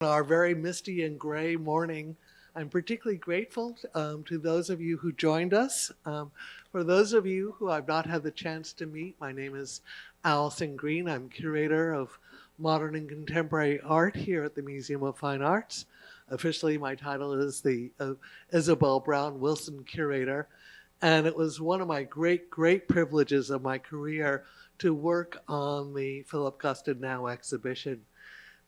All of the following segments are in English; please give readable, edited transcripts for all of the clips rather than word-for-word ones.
Our very misty and gray morning. I'm particularly grateful to those of you who joined us. For those of you who I've not had the chance to meet, my name is Allison Green. I'm curator of modern and contemporary art here at the Museum of Fine Arts. Officially, my title is the Isabel Brown Wilson Curator. And it was one of my great privileges of my career to work on the Philip Guston Now exhibition.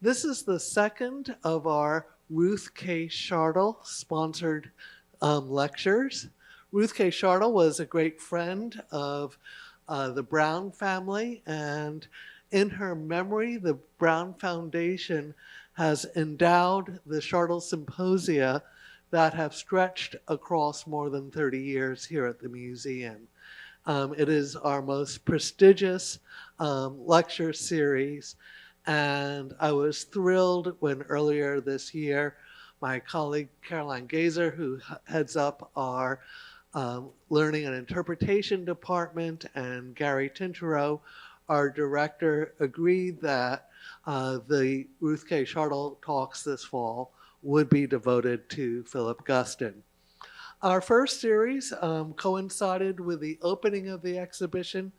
This is the second of our Ruth K. Shartle sponsored lectures. Ruth K. Shartle was a great friend of the Brown family, and in her memory, the Brown Foundation has endowed the Shartle Symposia that have stretched across more than 30 years here at the museum. It is our most prestigious lecture series. And I was thrilled when earlier this year, my colleague Caroline Gazer, who heads up our Learning and Interpretation Department, and Gary Tintereau, our director, agreed that the Ruth K. Shartle talks this fall would be devoted to Philip Guston. Our first series coincided with the opening of the exhibition.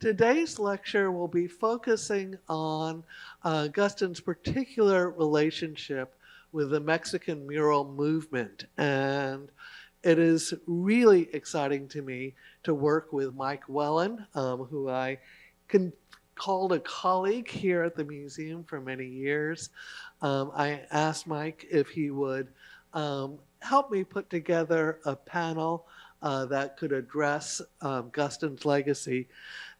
Today's lecture will be focusing on Guston's particular relationship with the Mexican mural movement. And it is really exciting to me to work with Mike Wellen, who I called a colleague here at the museum for many years. I asked Mike if he would help me put together a panel that could address Guston's legacy.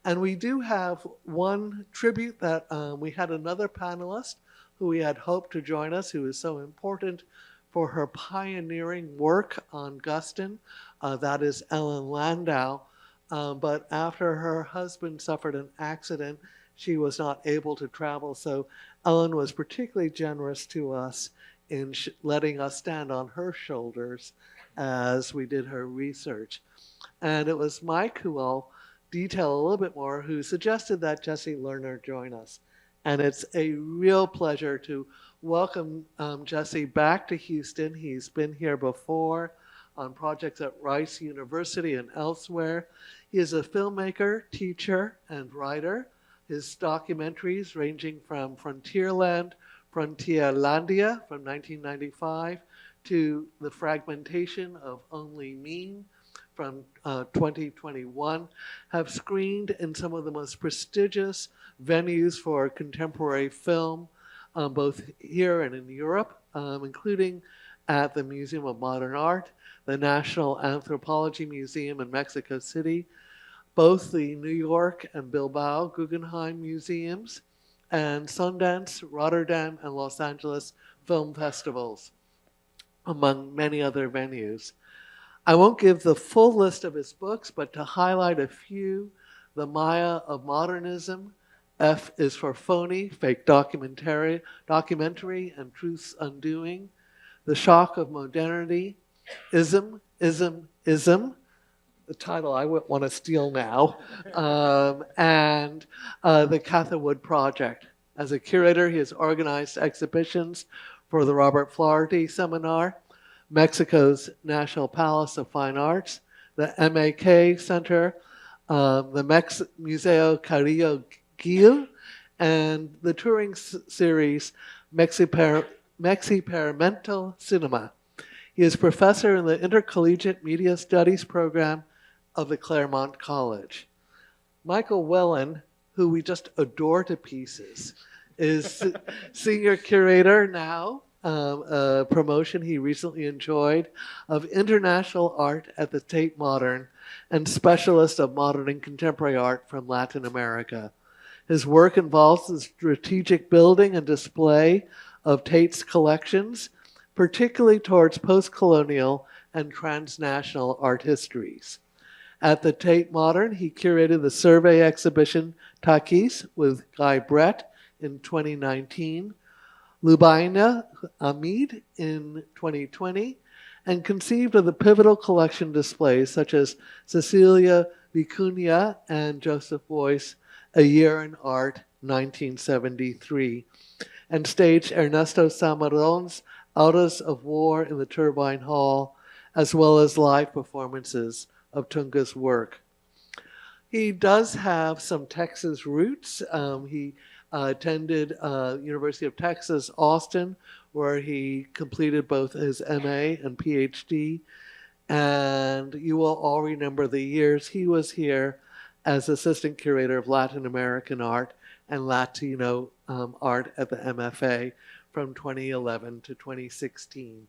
And we do have one tribute that we had another panelist who we had hoped to join us, who is so important for her pioneering work on Guston. That is Ellen Landau. But after her husband suffered an accident, she was not able to travel. So Ellen was particularly generous to us in letting us stand on her shoulders as we did her research. And it was Mike, who I'll detail a little bit more, who suggested that Jesse Lerner join us. And it's a real pleasure to welcome Jesse back to Houston. He's been here before on projects at Rice University and elsewhere. He is a filmmaker, teacher, and writer. His documentaries ranging from Frontierland, Frontierlandia from 1995 to The Fragmentation of Only Mean from 2021 have screened in some of the most prestigious venues for contemporary film, both here and in Europe, including at the Museum of Modern Art, the National Anthropology Museum in Mexico City, both the New York and Bilbao Guggenheim Museums, and Sundance, Rotterdam, and Los Angeles film festivals, among many other venues. I won't give the full list of his books, but to highlight a few: The Maya of Modernism, F is for Phony, Fake Documentary and Truth's Undoing, The Shock of Modernity, Ism, the title I wouldn't want to steal now, and the Catherwood Project. As a curator, he has organized exhibitions for the Robert Flaherty Seminar, Mexico's National Palace of Fine Arts, the MAK Center, the Museo Carrillo Gil, and the touring series Mexiperimento Cinema. He is professor in the Intercollegiate Media Studies program of the Claremont College. Michael Wellen, who we just adore to pieces, is senior curator now, a promotion he recently enjoyed, of international art at the Tate Modern, and specialist of modern and contemporary art from Latin America. His work involves the strategic building and display of Tate's collections, particularly towards post-colonial and transnational art histories. At the Tate Modern, he curated the survey exhibition Takis with Guy Brett in 2019, Lubaina Amid in 2020, and conceived of the pivotal collection displays such as Cecilia Vicuña and Joseph Beuys, A Year in Art, 1973. and staged Ernesto Samaron's Autos of War in the Turbine Hall, as well as live performances of Tunga's work. He does have some Texas roots. He attended University of Texas, Austin, where he completed both his MA and PhD. And you will all remember the years he was here as assistant curator of Latin American art and Latino art at the MFA from 2011 to 2016.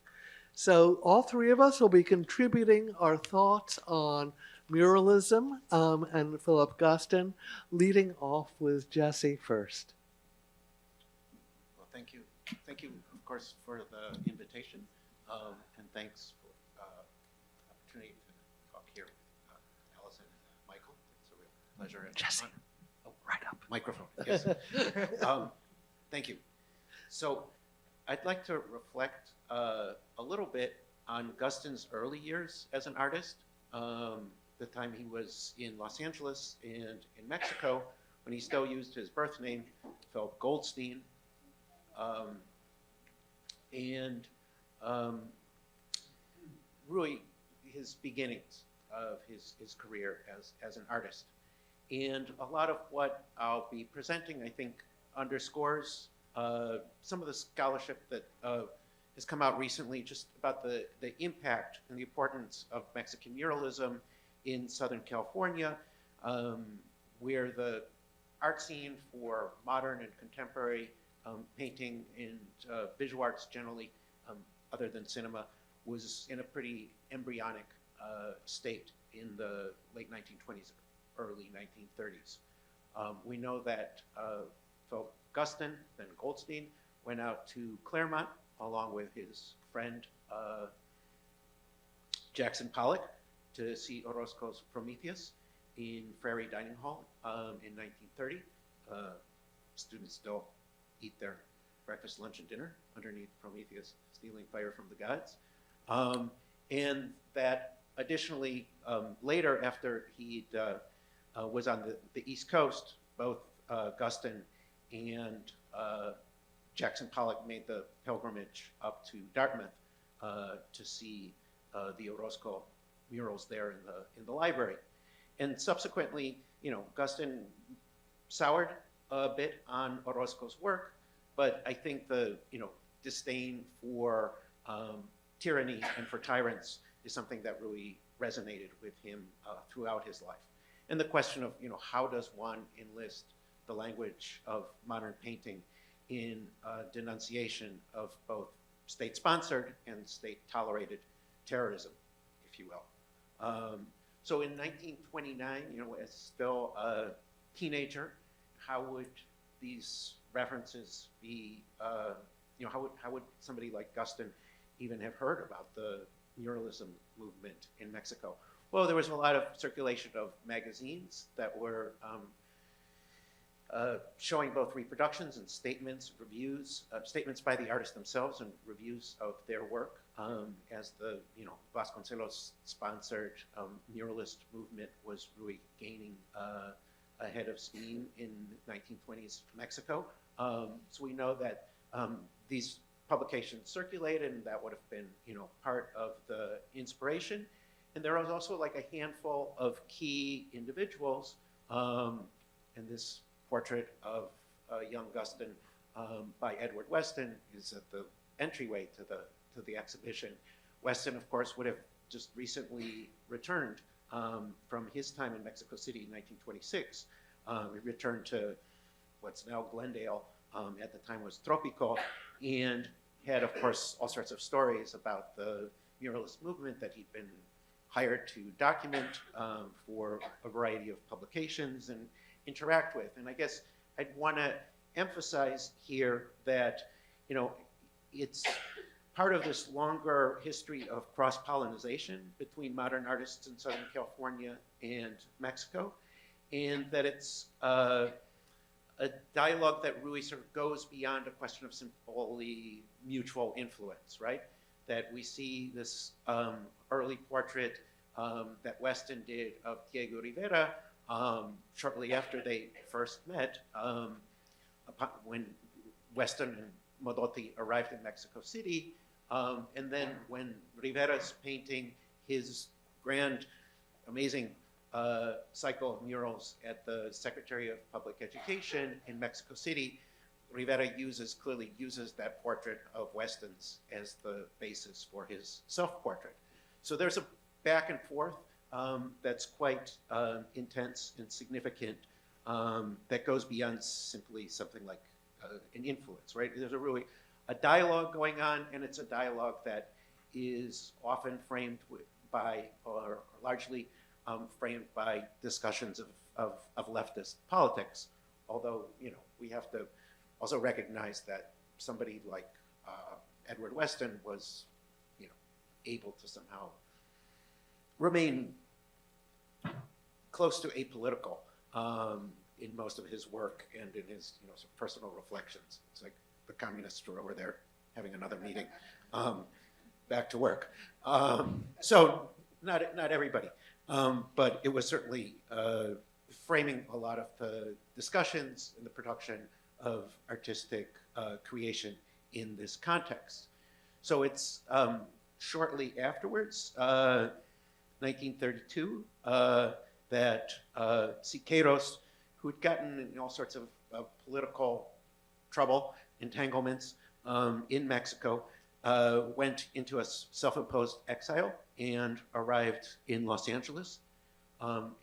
So all three of us will be contributing our thoughts on muralism and Philip Guston, leading off with Jesse first. Well, thank you. Thank you, of course, for the invitation, and thanks for the opportunity to talk here with Allison and Michael. It's a real pleasure. And Jesse, oh, right up. microphone, yes. Thank you. So I'd like to reflect a little bit on Guston's early years as an artist. The time he was in Los Angeles and in Mexico, when he still used his birth name, Philip Goldstein, and really his beginnings of his career as an artist. And a lot of what I'll be presenting, I think, underscores some of the scholarship that has come out recently just about the impact and the importance of Mexican muralism in Southern California, where the art scene for modern and contemporary painting and visual arts generally, other than cinema, was in a pretty embryonic state in the late 1920s, early 1930s. We know that Philip Guston, then Goldstein, went out to Claremont along with his friend Jackson Pollock to see Orozco's Prometheus in Frary Dining Hall in 1930. Students still eat their breakfast, lunch, and dinner underneath Prometheus, stealing fire from the gods. And that additionally, later after he was on the East Coast, both Guston and Jackson Pollock made the pilgrimage up to Dartmouth to see the Orozco murals there in the library. And subsequently, Guston soured a bit on Orozco's work, but I think the disdain for tyranny and for tyrants is something that really resonated with him throughout his life. And the question of how does one enlist the language of modern painting in denunciation of both state-sponsored and state-tolerated terrorism, if you will. So in 1929, as still a teenager, how would these references be, how would somebody like Guston even have heard about the muralism movement in Mexico? Well, there was a lot of circulation of magazines that were showing both reproductions and statements, reviews, statements by the artists themselves and reviews of their work as the Vasconcelos-sponsored muralist movement was really gaining a head of steam in 1920s Mexico. So we know that these publications circulated, and that would have been part of the inspiration. And there was also like a handful of key individuals, and this portrait of young Guston by Edward Weston is at the entryway to the exhibition. Weston, of course, would have just recently returned from his time in Mexico City in 1926. He returned to what's now Glendale, at the time was Tropico, and had, of course, all sorts of stories about the muralist movement that he'd been hired to document for a variety of publications and interact with. And I guess I'd want to emphasize here that, it's part of this longer history of cross-pollination between modern artists in Southern California and Mexico, and that it's a dialogue that really sort of goes beyond a question of simply mutual influence, right? That we see this early portrait that Weston did of Diego Rivera shortly after they first met, when Weston and Modotti arrived in Mexico City. And then when Rivera's painting his grand, amazing cycle of murals at the Secretary of Public Education in Mexico City, Rivera clearly uses that portrait of Weston's as the basis for his self-portrait. So there's a back and forth that's quite intense and significant that goes beyond simply something like an influence, right? There's a dialogue going on, and it's a dialogue that is often framed by, or largely framed by discussions of leftist politics. Although, we have to also recognize that somebody like Edward Weston was, able to somehow remain close to apolitical in most of his work and in his, sort of personal reflections. It's like the communists were over there having another meeting. Back to work. So not everybody, but it was certainly framing a lot of the discussions and the production of artistic creation in this context. So it's shortly afterwards, 1932, that Siqueiros, who had gotten in all sorts of political trouble, entanglements in Mexico, went into a self-imposed exile and arrived in Los Angeles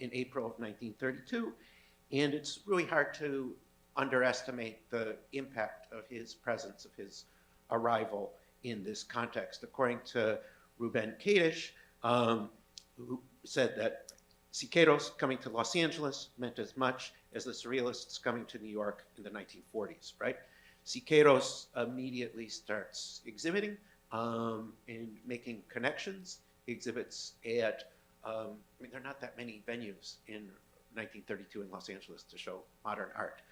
in April of 1932. And it's really hard to underestimate the impact of his presence, of his arrival in this context. According to Ruben Kadish, who said that Siqueiros coming to Los Angeles meant as much as the Surrealists coming to New York in the 1940s, right? Siqueiros immediately starts exhibiting and making connections. He exhibits at, there are not that many venues in 1932 in Los Angeles to show modern art.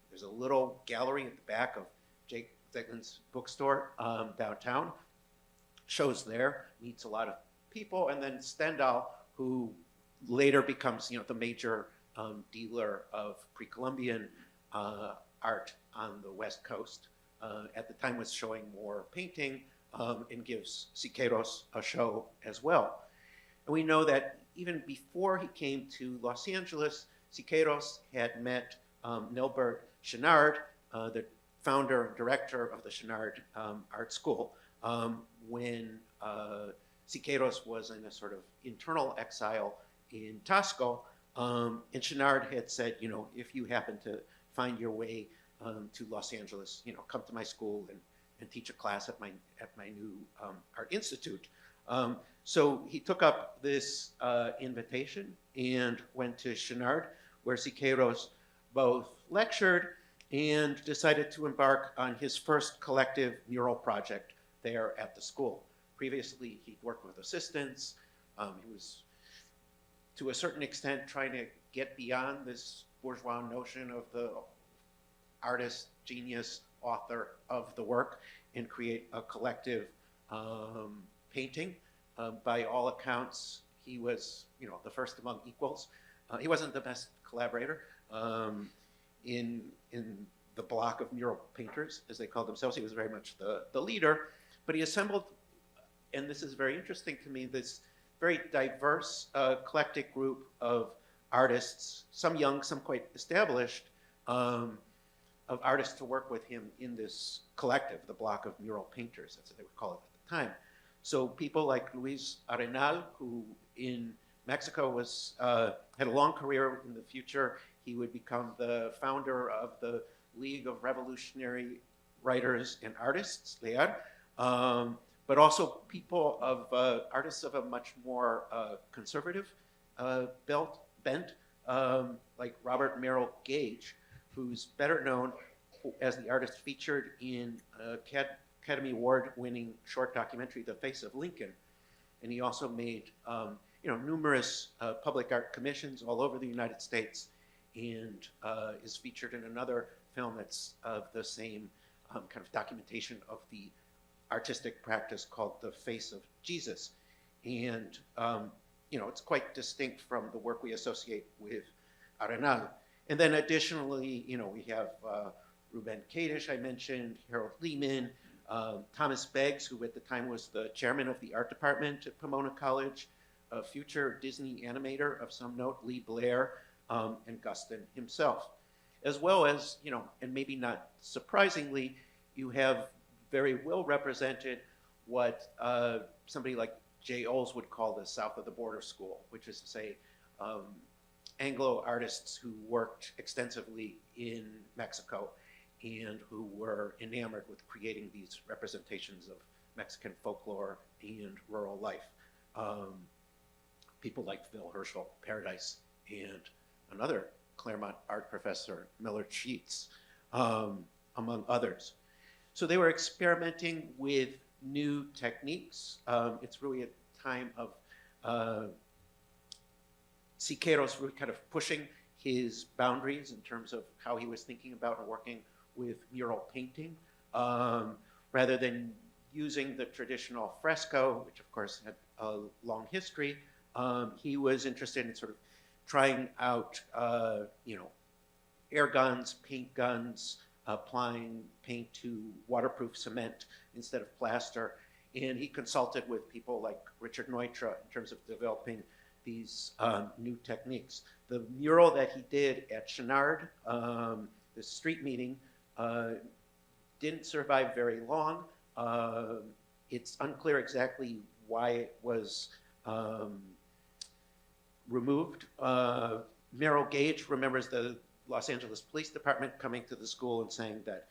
There's a little gallery at the back of Jake Zeglin's bookstore downtown. Shows there, meets a lot of people, and then Stendhal, who later becomes, the major dealer of pre-Columbian art on the West Coast, at the time was showing more painting and gives Siqueiros a show as well. And we know that even before he came to Los Angeles, Siqueiros had met Nilbert Chenard, the founder and director of the Chenard Art School, when Siqueiros was in a sort of internal exile in Tasco, and Chenard had said, if you happen to find your way to Los Angeles, come to my school and teach a class at my new art institute. So he took up this invitation and went to Chenard, where Siqueiros both lectured and decided to embark on his first collective mural project there at the school. Previously, he'd worked with assistants. He was, to a certain extent, trying to get beyond this bourgeois notion of the artist, genius, author of the work and create a collective painting. By all accounts, he was, the first among equals. He wasn't the best collaborator in the block of mural painters, as they called themselves. He was very much the leader, but he assembled, and this is very interesting to me, this very diverse, eclectic group of artists, some young, some quite established, of artists to work with him in this collective, the block of mural painters, as they would call it at the time. So people like Luis Arenal, who in Mexico was had a long career. In the future, he would become the founder of the League of Revolutionary Writers and Artists, LEAR, but also people of artists of a much more conservative bent, like Robert Merrill Gage, who's better known as the artist featured in Academy Award-winning short documentary, The Face of Lincoln. And he also made numerous public art commissions all over the United States, and is featured in another film that's of the same kind of documentation of the artistic practice called The Face of Jesus. And it's quite distinct from the work we associate with Arenal. And then additionally, we have Ruben Kadish, I mentioned, Harold Lehman, Thomas Beggs, who at the time was the chairman of the art department at Pomona College, a future Disney animator of some note, Lee Blair, and Guston himself. As well as, and maybe not surprisingly, you have very well represented what somebody like Jay Oles would call the South of the Border School, which is to say Anglo artists who worked extensively in Mexico and who were enamored with creating these representations of Mexican folklore and rural life. People like Phil Herschel, Paradise, and another Claremont art professor, Millard Sheets, among others. So they were experimenting with new techniques. It's really a time of Siqueiros really kind of pushing his boundaries in terms of how he was thinking about and working with mural painting, rather than using the traditional fresco, which of course had a long history. He was interested in sort of trying out, air guns, paint guns, applying paint to waterproof cement instead of plaster. And he consulted with people like Richard Neutra in terms of developing these new techniques. The mural that he did at Chenard, the street meeting, didn't survive very long. It's unclear exactly why it was removed. Merrill Gage remembers the Los Angeles Police Department coming to the school and saying that,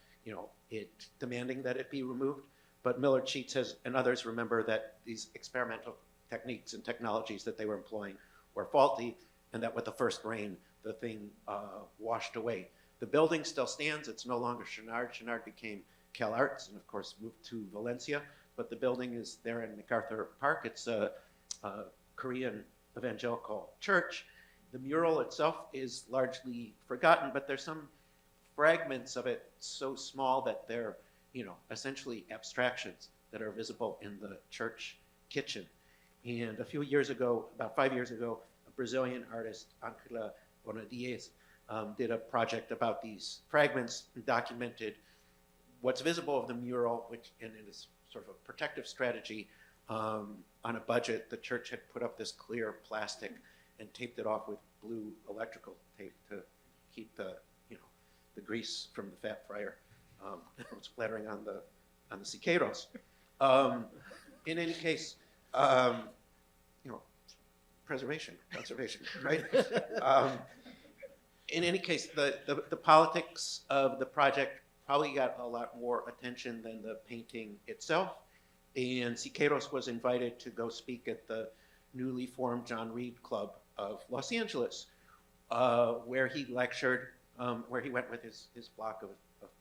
demanding that it be removed. But Millard Sheets and others remember that these experimental techniques and technologies that they were employing were faulty, and that with the first rain, the thing washed away. The building still stands. It's no longer Chenard. Chenard became Cal Arts and, of course, moved to Valencia. But the building is there in MacArthur Park. It's a Korean evangelical church. The mural itself is largely forgotten, but there's some fragments of it so small that they're, essentially abstractions that are visible in the church kitchen. And a few years ago, about 5 years ago, a Brazilian artist, Angela Bonadies, did a project about these fragments and documented what's visible of the mural, which in this sort of a protective strategy on a budget. The church had put up this clear plastic and taped it off with blue electrical tape to keep the grease from the fat fryer from splattering on the Siqueiros. In any case, preservation, conservation, right? In any case, the politics of the project probably got a lot more attention than the painting itself. And Siqueiros was invited to go speak at the newly formed John Reed Club of Los Angeles, where he lectured, where he went with his block of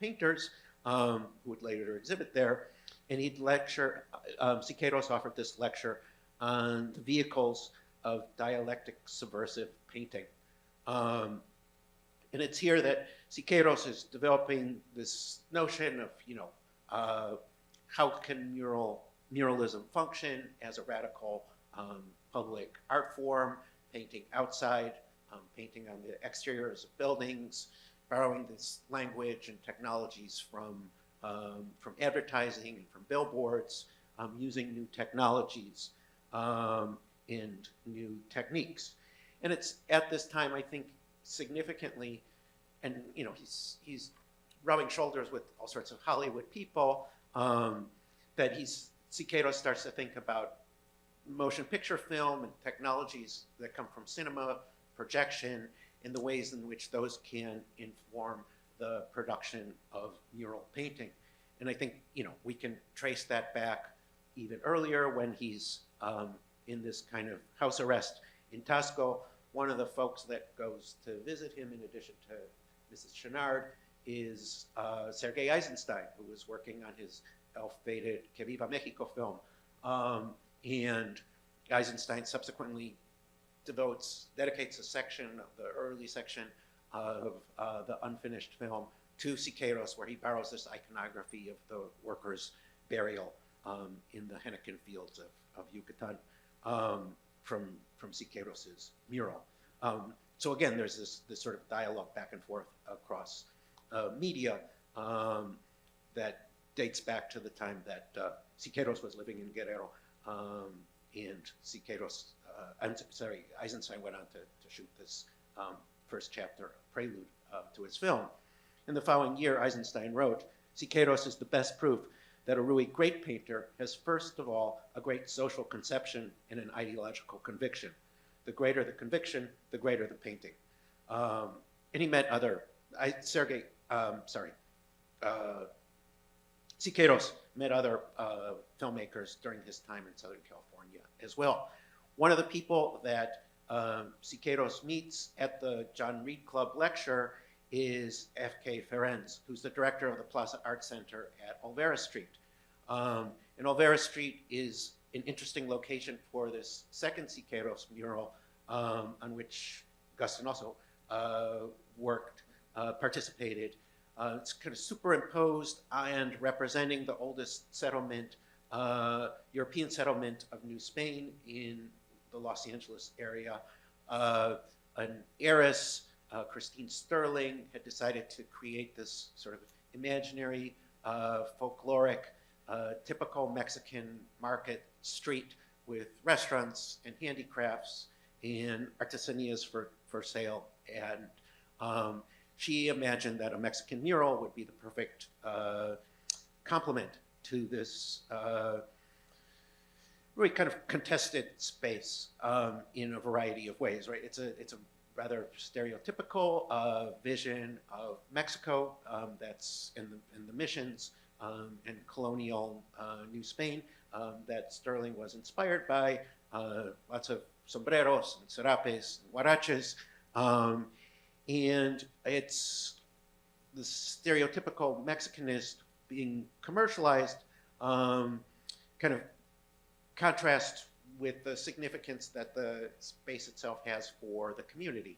painters who would later exhibit there. And he'd lecture, Siqueiros offered this lecture on the vehicles of dialectic subversive painting. And it's here that Siqueiros is developing this notion of, how can muralism function as a radical public art form, painting outside, painting on the exteriors of buildings, borrowing this language and technologies from advertising and from billboards, using new technologies and new techniques. And it's at this time, I think, significantly, and he's rubbing shoulders with all sorts of Hollywood people, that Siqueiros starts to think about motion picture film and technologies that come from cinema, projection, and the ways in which those can inform the production of mural painting. And I think, we can trace that back even earlier when he's in this kind of house arrest in Tasco. One of the folks that goes to visit him, in addition to Mrs. Chenard, is Sergei Eisenstein, who was working on his ill-fated Que Viva Mexico film. And Eisenstein subsequently dedicates a section of the early section of the unfinished film to Siqueiros, where he borrows this iconography of the workers' burial in the henequen fields of Yucatan from Siqueiros' mural. So again, there's this sort of dialogue back and forth across media. that dates back to the time that Siqueiros was living in Guerrero, and Eisenstein went on to shoot this first chapter, prelude to his film. In the following year, Eisenstein wrote, "Siqueiros is the best proof that a really great painter has, first of all, a great social conception and an ideological conviction. The greater the conviction, the greater the painting." And he met Siqueiros met other filmmakers during his time in Southern California as well. One of the people that Siqueiros meets at the John Reed Club lecture is F.K. Ferenc, who's the director of the Plaza Art Center at Olvera Street. And Olvera Street is an interesting location for this second Siqueiros mural, on which Guston also participated. It's kind of superimposed and representing the oldest settlement, European settlement of New Spain in the Los Angeles area. An heiress, Christine Sterling, had decided to create this sort of imaginary, folkloric, typical Mexican market street with restaurants and handicrafts and artisanias for sale. And she imagined that a Mexican mural would be the perfect complement to this really kind of contested space in a variety of ways, right? It's a rather stereotypical vision of Mexico that's in the missions and colonial New Spain that Sterling was inspired by. Lots of sombreros and serapes and huaraches. And it's the stereotypical Mexicanist being commercialized, kind of contrast with the significance that the space itself has for the community.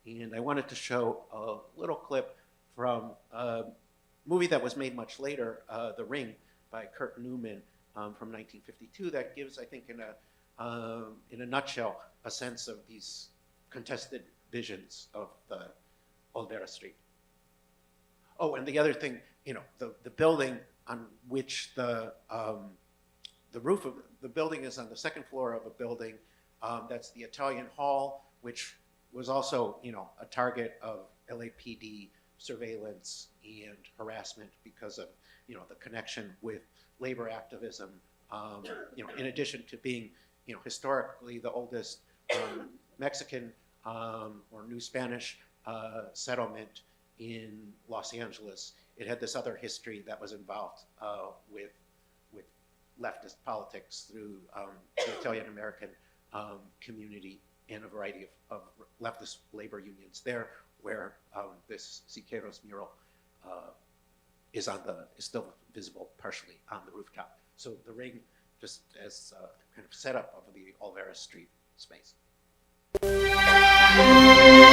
And I wanted to show a little clip from a movie that was made much later, The Ring, by Kurt Newman from 1952, that gives, I think, in a nutshell, a sense of these contested visions of the Olvera Street. Oh, and the other thing, the building on which the roof of the building is on the second floor of a building that's the Italian Hall, which was also, a target of LAPD surveillance and harassment because of, the connection with labor activism. In addition to being, historically the oldest Mexican or New Spanish settlement in Los Angeles, it had this other history that was involved with leftist politics through the Italian American community and a variety of leftist labor unions there, where this Siqueiros mural is still visible partially on the rooftop. So the Ring, just as a kind of setup of the Olvera Street space.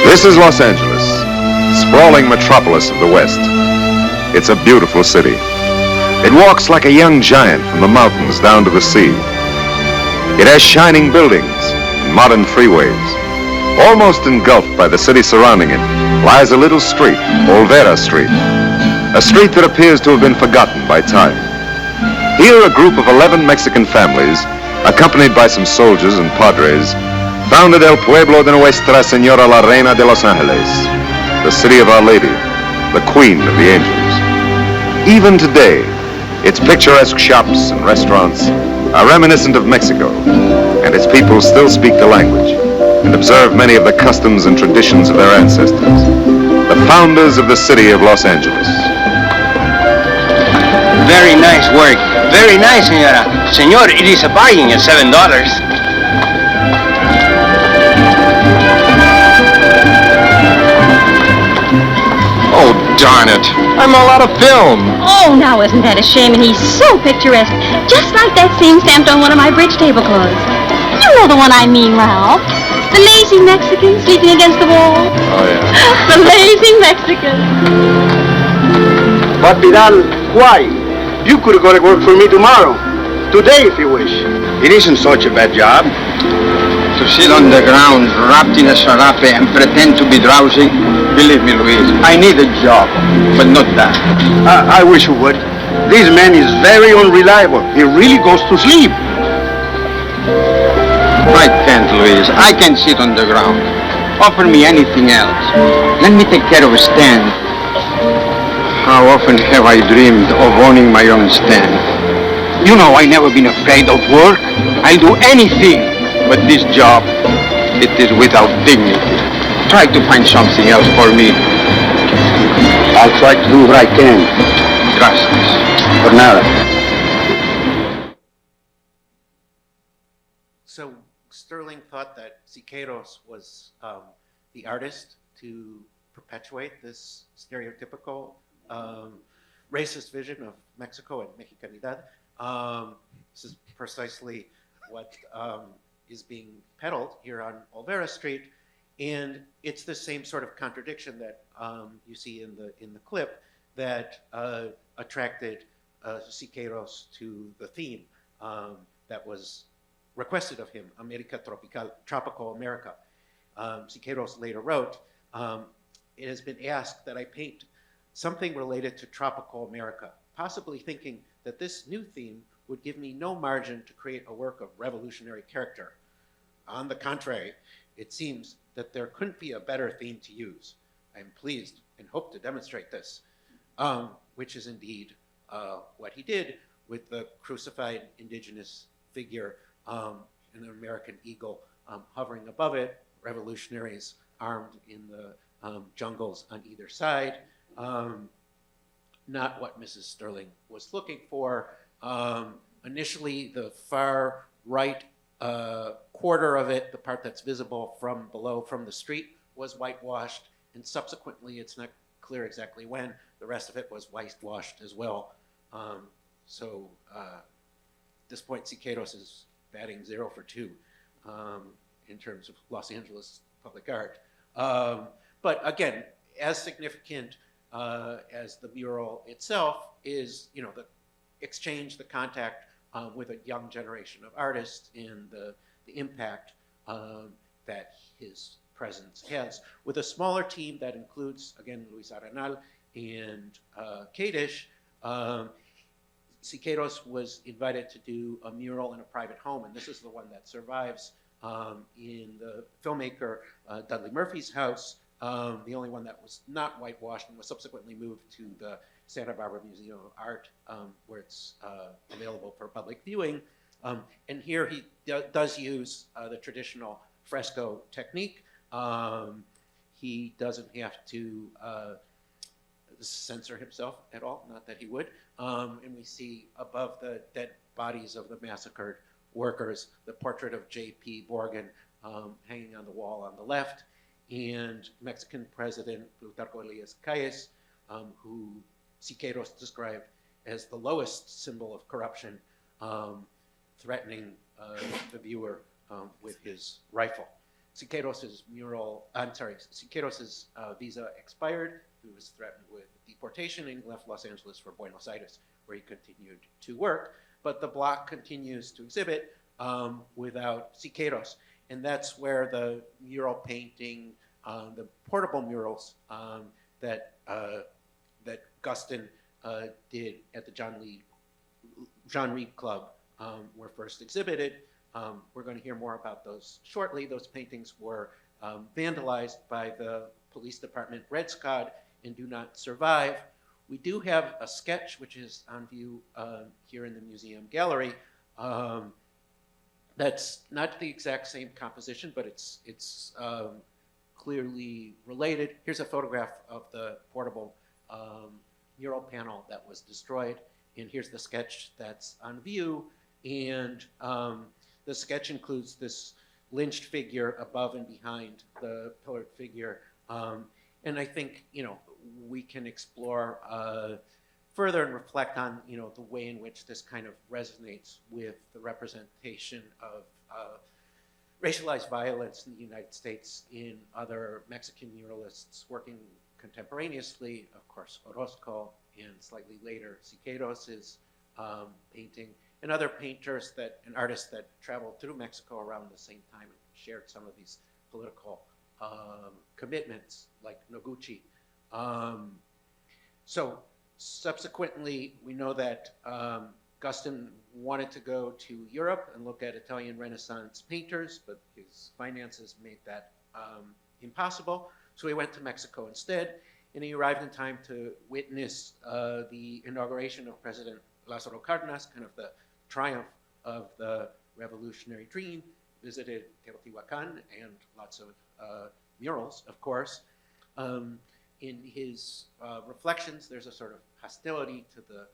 This is Los Angeles, sprawling metropolis of the West. It's a beautiful city. It walks like a young giant from the mountains down to the sea. It has shining buildings and modern freeways. Almost engulfed by the city surrounding it lies a little street, Olvera Street, a street that appears to have been forgotten by time. Here, a group of 11 Mexican families, accompanied by some soldiers and padres, founded El Pueblo de Nuestra Señora la Reina de Los Angeles, the city of Our Lady, the Queen of the Angels. Even today, its picturesque shops and restaurants are reminiscent of Mexico, and its people still speak the language and observe many of the customs and traditions of their ancestors, the founders of the city of Los Angeles. Very nice work. Very nice, señora. Señor, it is a bargain at $7. Oh, darn it. I'm all out of film. Oh, now isn't that a shame? And he's so picturesque. Just like that scene stamped on one of my bridge tablecloths. You know the one I mean, Ralph. The lazy Mexican sleeping against the wall. Oh, yeah. The lazy Mexican. But Vidal, why? You could go to work for me tomorrow. Today, if you wish. It isn't such a bad job. To sit on the ground, wrapped in a sarape and pretend to be drowsy. Believe me, Luis, I need a job, but not that. I wish you would. This man is very unreliable. He really goes to sleep. I can't, Luis. I can't sit on the ground. Offer me anything else. Let me take care of a stand. How often have I dreamed of owning my own stand? You know I never been afraid of work. I'll do anything. But this job, it is without dignity. Try to find something else for me. I'll try to do what I can. Gracias. For nada. So Sterling thought that Siqueiros was the artist to perpetuate this stereotypical racist vision of Mexico and Mexicanidad. This is precisely what is being peddled here on Olvera Street, and it's the same sort of contradiction that you see in the clip that attracted Siqueiros to the theme that was requested of him, America Tropical, Tropical America. Siqueiros later wrote, it has been asked that I paint something related to tropical America, possibly thinking that this new theme would give me no margin to create a work of revolutionary character. On the contrary, it seems that there couldn't be a better theme to use. I am pleased and hope to demonstrate this, which is indeed what he did with the crucified indigenous figure, an American eagle hovering above it, revolutionaries armed in the jungles on either side. Not what Mrs. Sterling was looking for. Initially, the far right quarter of it, the part that's visible from below, from the street, was whitewashed, and subsequently, it's not clear exactly when, the rest of it was whitewashed as well. So at this point, Siqueiros is batting 0 for 2 in terms of Los Angeles public art. But again, as significant as the mural itself is, the exchange, the contact with a young generation of artists and the impact that his presence has. With a smaller team that includes, again, Luis Arenal and Kadish, Siqueiros was invited to do a mural in a private home, and this is the one that survives in the filmmaker Dudley Murphy's house, the only one that was not whitewashed and was subsequently moved to the Santa Barbara Museum of Art, where it's available for public viewing. And here he does use the traditional fresco technique. He doesn't have to censor himself at all, not that he would. And we see above the dead bodies of the massacred workers, the portrait of J.P. Morgan hanging on the wall on the left, and Mexican President Plutarco Elias Calles, who Siqueiros described as the lowest symbol of corruption, threatening the viewer with his rifle. Siqueiros's visa expired. He was threatened with deportation and left Los Angeles for Buenos Aires, where he continued to work. But the block continues to exhibit without Siqueiros. And that's where the mural painting, the portable murals that Guston did at the John Reed Club were first exhibited. We're going to hear more about those shortly. Those paintings were vandalized by the police department Red Squad and do not survive. We do have a sketch which is on view here in the museum gallery. That's not the exact same composition, but it's clearly related. Here's a photograph of the portable mural panel that was destroyed, and here's the sketch that's on view. And the sketch includes this lynched figure above and behind the pillared figure. And I think, we can explore further and reflect on, the way in which this kind of resonates with the representation of racialized violence in the United States in other Mexican muralists working contemporaneously. Of course, Orozco, and slightly later, Siqueiros' painting, and other painters and artists that traveled through Mexico around the same time and shared some of these political commitments like Noguchi. So subsequently, we know that Guston wanted to go to Europe and look at Italian Renaissance painters, but his finances made that impossible. So he went to Mexico instead, and he arrived in time to witness the inauguration of President Lázaro Cárdenas, kind of the triumph of the revolutionary dream, visited Teotihuacan and lots of murals, of course. In his reflections, there's a sort of hostility to the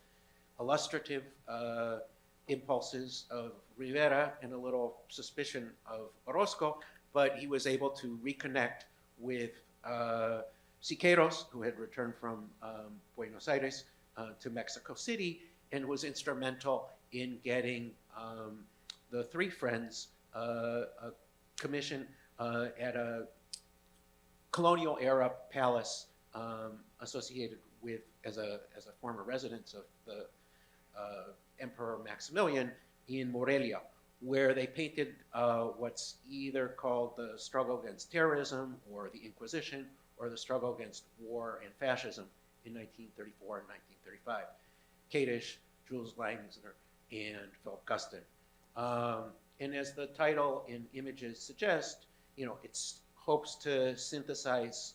illustrative impulses of Rivera and a little suspicion of Orozco, but he was able to reconnect with Siqueiros, who had returned from Buenos Aires to Mexico City, and was instrumental in getting the three friends a commission at a colonial era palace associated with, as a former residence of the Emperor Maximilian in Morelia, where they painted what's either called the struggle against terrorism or the Inquisition or the struggle against war and fascism in 1934 and 1935. Kadish, Jules Langsner, and Philip Guston. And as the title and images suggest, it hopes to synthesize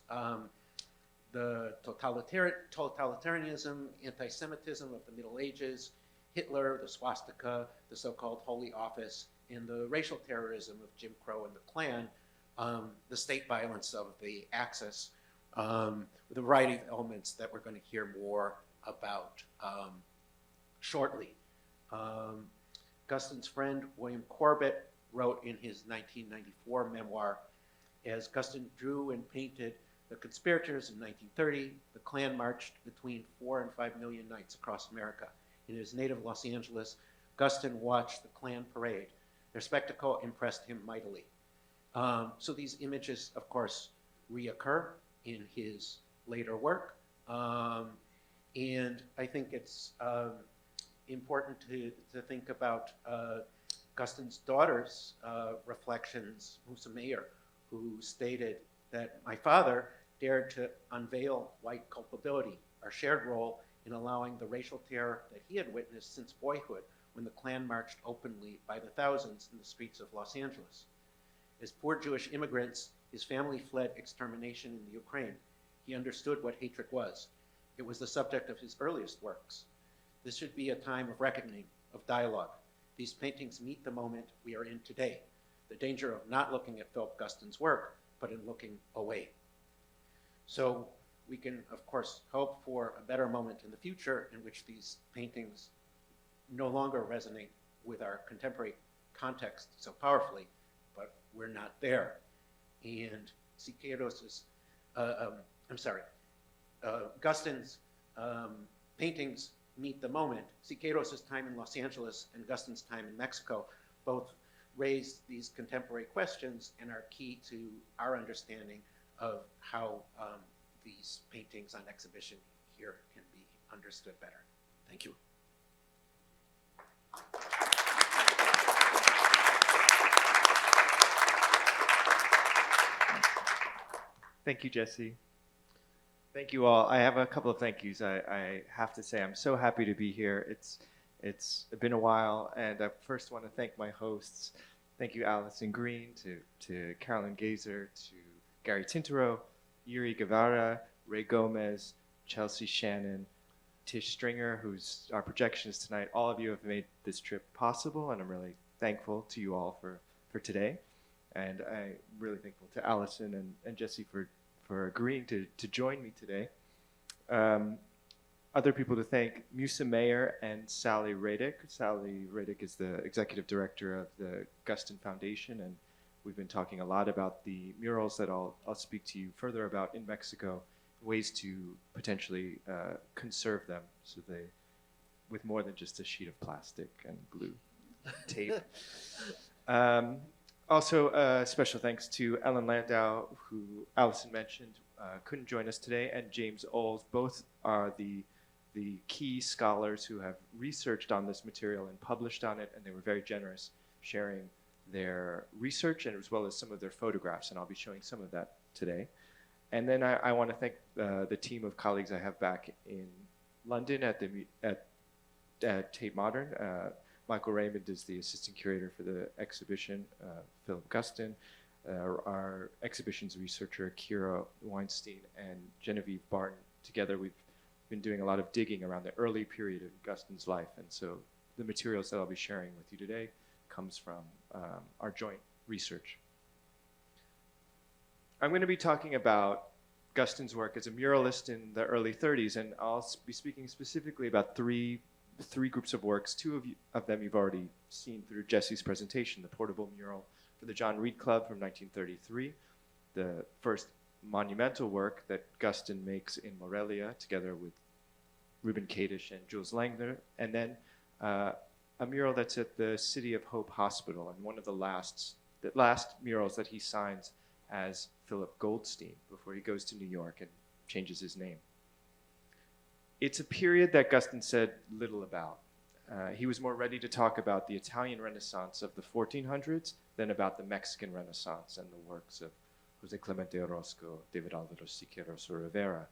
the totalitarianism, anti-Semitism of the Middle Ages, Hitler, the swastika, the so-called Holy Office, and the racial terrorism of Jim Crow and the Klan, the state violence of the Axis, with a variety of elements that we're going to hear more about shortly. Guston's friend, William Corbett, wrote in his 1994 memoir, as Guston drew and painted the conspirators in 1930, the Klan marched between 4 and 5 million nights across America. In his native Los Angeles, Guston watched the Klan parade. Their spectacle impressed him mightily. So these images, of course, reoccur in his later work. And I think it's important to think about Guston's daughter's reflections, Musa Mayer, who stated that my father dared to unveil white culpability, our shared role in allowing the racial terror that he had witnessed since boyhood when the Klan marched openly by the thousands in the streets of Los Angeles. As poor Jewish immigrants, his family fled extermination in the Ukraine. He understood what hatred was. It was the subject of his earliest works. This should be a time of reckoning, of dialogue. These paintings meet the moment we are in today, the danger of not looking at Philip Guston's work, but in looking away. So we can, of course, hope for a better moment in the future in which these paintings no longer resonate with our contemporary context so powerfully, but we're not there. And Guston's paintings meet the moment. Siqueiros' time in Los Angeles and Guston's time in Mexico both raise these contemporary questions and are key to our understanding of how these paintings on exhibition here can be understood better. Thank you. Thank you, Jesse. Thank you all. I have a couple of thank yous. I have to say I'm so happy to be here. It's been a while, and I first want to thank my hosts. Thank you, Allison Green, to Carolyn Gazer, to Gary Tintero, Yuri Guevara, Ray Gomez, Chelsea Shannon, Tish Stringer, who's our projectionist tonight. All of you have made this trip possible, and I'm really thankful to you all for today. And I'm really thankful to Allison and Jesse for agreeing to join me today. Other people to thank, Musa Mayer and Sally Radick. Sally Radick is the executive director of the Guston Foundation, and we've been talking a lot about the murals that I'll speak to you further about in Mexico, ways to potentially conserve them so they, with more than just a sheet of plastic and glue tape. Also, special thanks to Ellen Landau, who Allison mentioned couldn't join us today, and James Oles. Both are the key scholars who have researched on this material and published on it, and they were very generous sharing their research and as well as some of their photographs, and I'll be showing some of that today. And then I want to thank the team of colleagues I have back in London at Tate Modern. Michael Raymond is the assistant curator for the exhibition, Philip Guston, our exhibitions researcher, Kira Weinstein, and Genevieve Barton. Together, we've been doing a lot of digging around the early period of Guston's life. And so the materials that I'll be sharing with you today comes from our joint research. I'm going to be talking about Guston's work as a muralist in the early 30s, and I'll be speaking specifically about three groups of works. Two of them you've already seen through Jesse's presentation: the portable mural for the John Reed Club from 1933, the first monumental work that Guston makes in Morelia together with Ruben Kadish and Jules Langner, and then a mural that's at the City of Hope Hospital, and one of the last murals that he signs as Philip Goldstein before he goes to New York and changes his name. It's a period that Guston said little about. He was more ready to talk about the Italian Renaissance of the 1400s than about the Mexican Renaissance and the works of Jose Clemente Orozco, David Álvaro Siqueiros, or Rivera.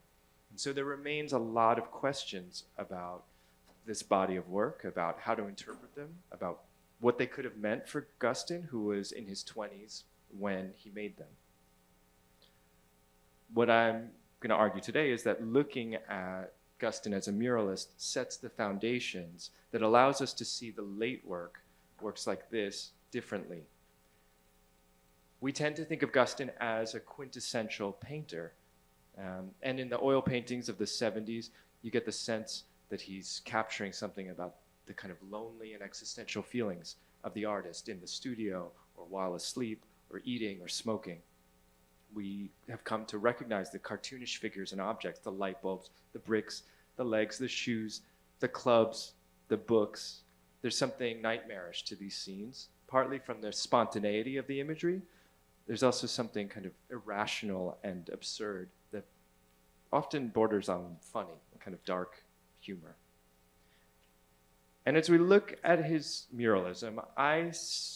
And so there remains a lot of questions about this body of work, about how to interpret them, about what they could have meant for Guston, who was in his 20s when he made them. What I'm going to argue today is that looking at Guston as a muralist sets the foundations that allows us to see the late works like this, differently. We tend to think of Guston as a quintessential painter. And in the oil paintings of the 70s, you get the sense that he's capturing something about the kind of lonely and existential feelings of the artist in the studio or while asleep or eating or smoking. We have come to recognize the cartoonish figures and objects, the light bulbs, the bricks, the legs, the shoes, the clubs, the books. There's something nightmarish to these scenes, partly from the spontaneity of the imagery. There's also something kind of irrational and absurd that often borders on funny, kind of dark humor. And as we look at his muralism, I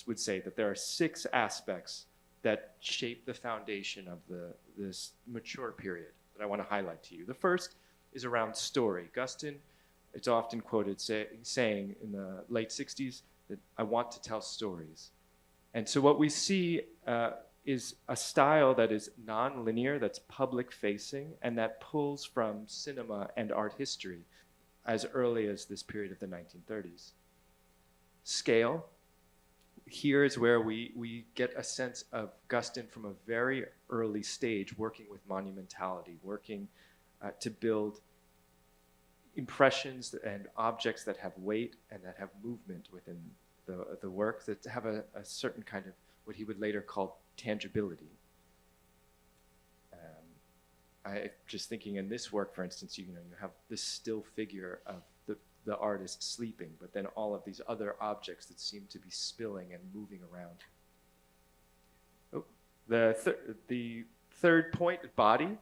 would say that there are 6 aspects that shape the foundation of this mature period that I want to highlight to you. The first is around story. Guston, it's often quoted saying in the late 60s that I want to tell stories. And so what we see is a style that is non-linear, that's public-facing, and that pulls from cinema and art history as early as this period of the 1930s. Scale. Here is where we get a sense of Guston from a very early stage, working with monumentality, working to build impressions and objects that have weight and that have movement within the work, that have a certain kind of what he would later call tangibility. I just thinking in this work, for instance, you have this still figure of the artist sleeping, but then all of these other objects that seem to be spilling and moving around. The third point, body.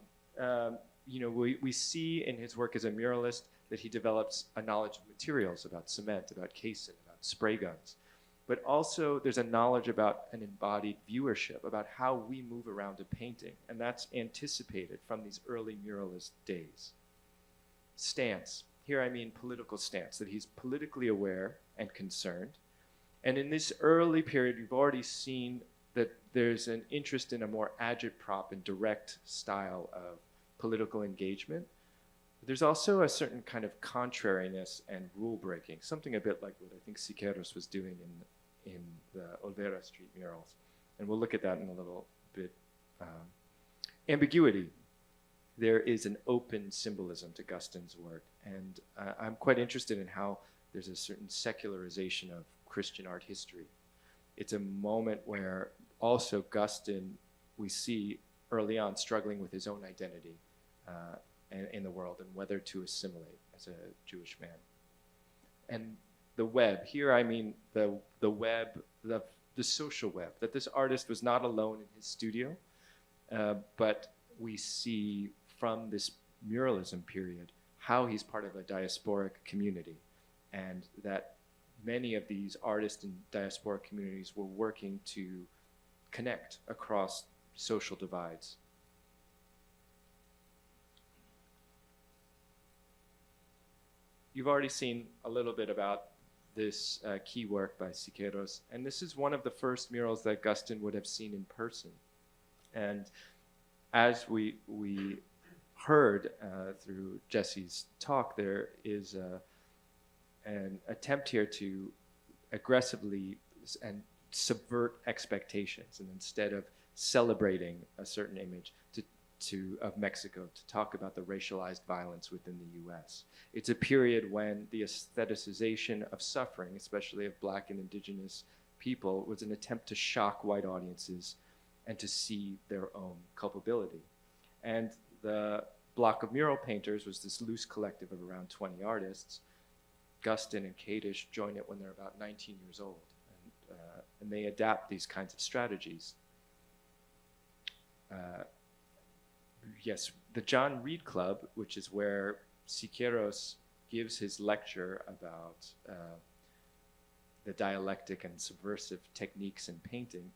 We see in his work as a muralist that he develops a knowledge of materials, about cement, about casein, about spray guns. But also there's a knowledge about an embodied viewership, about how we move around a painting. And that's anticipated from these early muralist days. Stance. Here I mean political stance, that he's politically aware and concerned. And in this early period, you've already seen that there's an interest in a more agitprop and direct style of political engagement. But there's also a certain kind of contrariness and rule breaking, something a bit like what I think Siqueiros was doing in the Olvera Street murals. And we'll look at that in a little bit. Ambiguity. There is an open symbolism to Guston's work. And I'm quite interested in how there's a certain secularization of Christian art history. It's a moment where also Guston, we see early on struggling with his own identity in the world and whether to assimilate as a Jewish man. And the web, here I mean the web, the social web, that this artist was not alone in his studio, but we see from this muralism period how he's part of a diasporic community, and that many of these artists in diasporic communities were working to connect across social divides. you've already seen a little bit about this key work by Siqueiros, and this is one of the first murals that Guston would have seen in person. And as we heard through Jesse's talk, there is an attempt here to aggressively and subvert expectations, and instead of celebrating a certain image of Mexico, to talk about the racialized violence within the U.S. It's a period when the aestheticization of suffering, especially of Black and Indigenous people, was an attempt to shock white audiences and to see their own culpability. And the block of mural painters was this loose collective of around 20 artists. Guston and Kadish join it when they're about 19 years old, and they adapt these kinds of strategies. Yes, the John Reed Club, which is where Siqueiros gives his lecture about the dialectic and subversive techniques in painting.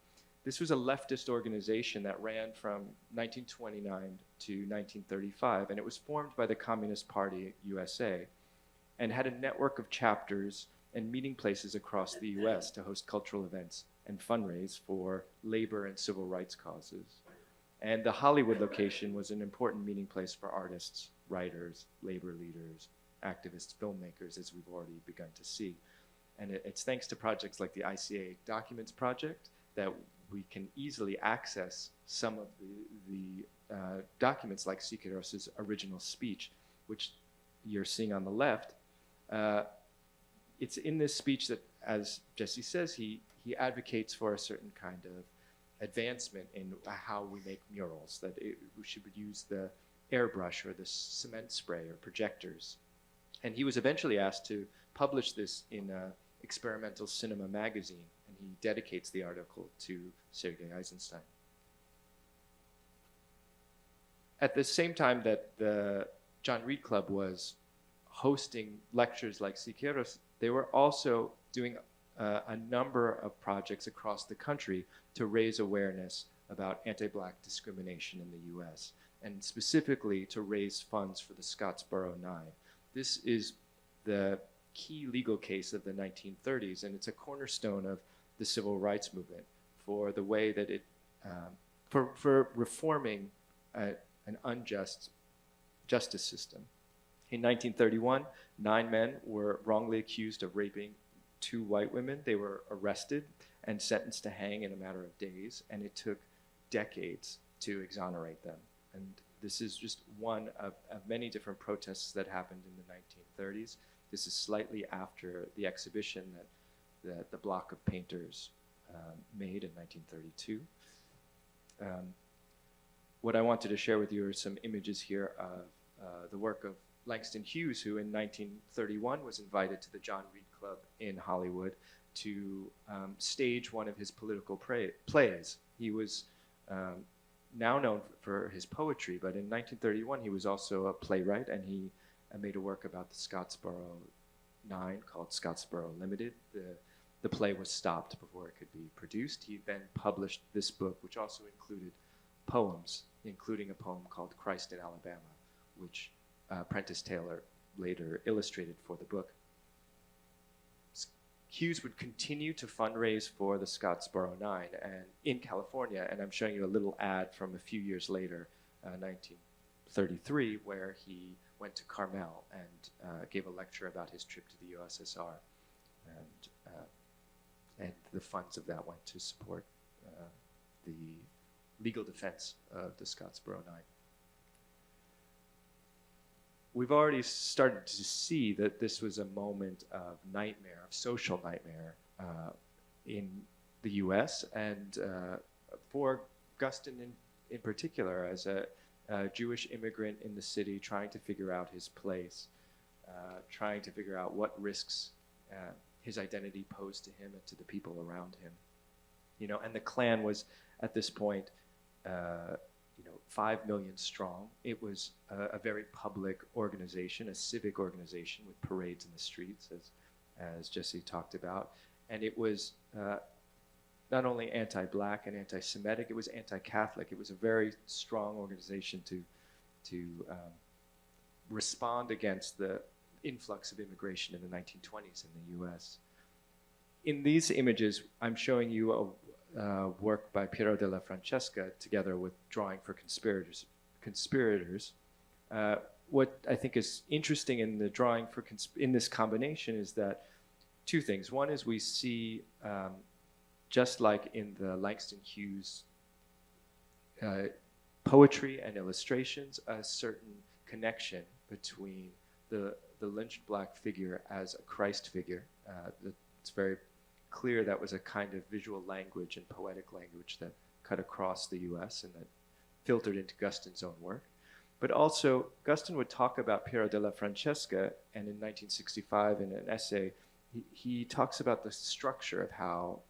This was a leftist organization that ran from 1929 to 1935, and it was formed by the Communist Party USA and had a network of chapters and meeting places across the US to host cultural events and fundraise for labor and civil rights causes. And the Hollywood location was an important meeting place for artists, writers, labor leaders, activists, filmmakers, as we've already begun to see. And it's thanks to projects like the ICA Documents Project that we can easily access some of the documents like Siqueiros' original speech, which you're seeing on the left. It's in this speech that, as Jesse says, he advocates for a certain kind of advancement in how we make murals, that we should use the airbrush or the cement spray or projectors. And he was eventually asked to publish this in Experimental Cinema magazine, and he dedicates the article to Sergei Eisenstein. At the same time that the John Reed Club was hosting lectures like Siqueiros, they were also doing a number of projects across the country to raise awareness about anti-Black discrimination in the US, and specifically to raise funds for the Scottsboro Nine. This is the key legal case of the 1930s, and it's a cornerstone of the civil rights movement for the way that it, for reforming an unjust justice system. In 1931, 9 men were wrongly accused of raping 2 white women. They were arrested and sentenced to hang in a matter of days, and it took decades to exonerate them. And this is just one of many different protests that happened in the 1930s. This is slightly after the exhibition that the block of painters made in 1932. What I wanted to share with you are some images here of the work of Langston Hughes, who in 1931 was invited to the John Reed Club in Hollywood to stage one of his political plays. He was now known for his poetry, but in 1931 he was also a playwright, and he made a work about the Scottsboro Nine called Scottsboro Limited. The play was stopped before it could be produced. He then published this book, which also included poems, including a poem called Christ in Alabama, which Prentice Taylor later illustrated for the book. Hughes would continue to fundraise for the Scottsboro Nine and in California, and I'm showing you a little ad from a few years later, 1933, where he went to Carmel and gave a lecture about his trip to the USSR, and the funds of that went to support the legal defense of the Scottsboro Nine. We've already started to see that this was a moment of nightmare, of social nightmare in the US, and for Guston in particular, as a Jewish immigrant in the city trying to figure out his place, trying to figure out what risks his identity posed to him and to the people around him. You know, and the Klan was at this point 5 million strong. It was a very public organization, a civic organization with parades in the streets, as Jesse talked about. And it was not only anti-Black and anti-Semitic, it was anti-Catholic. It was a very strong organization to respond against the influx of immigration in the 1920s in the U.S. In these images, I'm showing you a work by Piero della Francesca together with Drawing for Conspirators. What I think is interesting in the drawing for in this combination is that two things. One is we see, just like in the Langston Hughes poetry and illustrations, a certain connection between the lynched black figure as a Christ figure. It's very clear that was a kind of visual language and poetic language that cut across the U.S. and that filtered into Guston's own work. But also, Guston would talk about Piero della Francesca, and in 1965, in an essay, he talks about the structure of how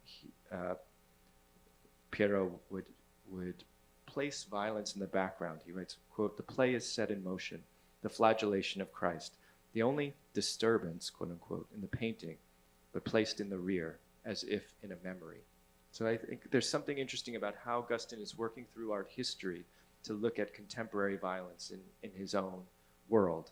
Piero would place violence in the background. He writes, quote, "The play is set in motion, the flagellation of Christ, the only disturbance, quote unquote, in the painting, but placed in the rear, as if in a memory." So I think there's something interesting about how Guston is working through art history to look at contemporary violence in his own world.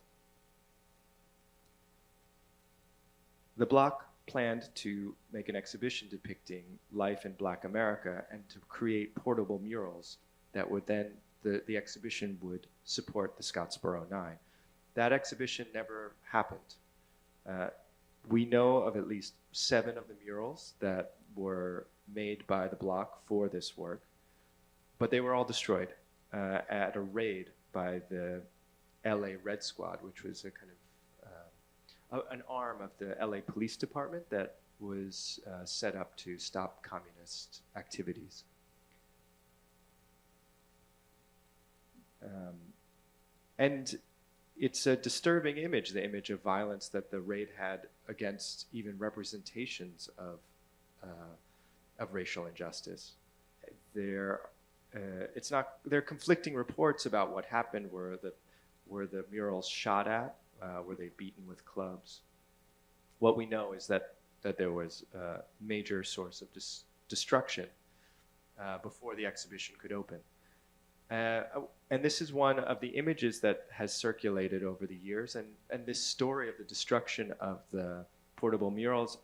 The block planned to make an exhibition depicting life in Black America and to create portable murals that would then, the exhibition would support the Scottsboro Nine. That exhibition never happened. We know of at least 7 of the murals that were made by the block for this work, but they were all destroyed at a raid by the LA Red Squad, which was a kind of an arm of the LA Police Department that was set up to stop communist activities. And it's a disturbing image, the image of violence that the raid had against even representations of racial injustice. There are conflicting reports about what happened. Were the murals shot at? Were they beaten with clubs? What we know is that there was a major source of destruction before the exhibition could open. And this is one of the images that has circulated over the years, and this story of the destruction of the portable murals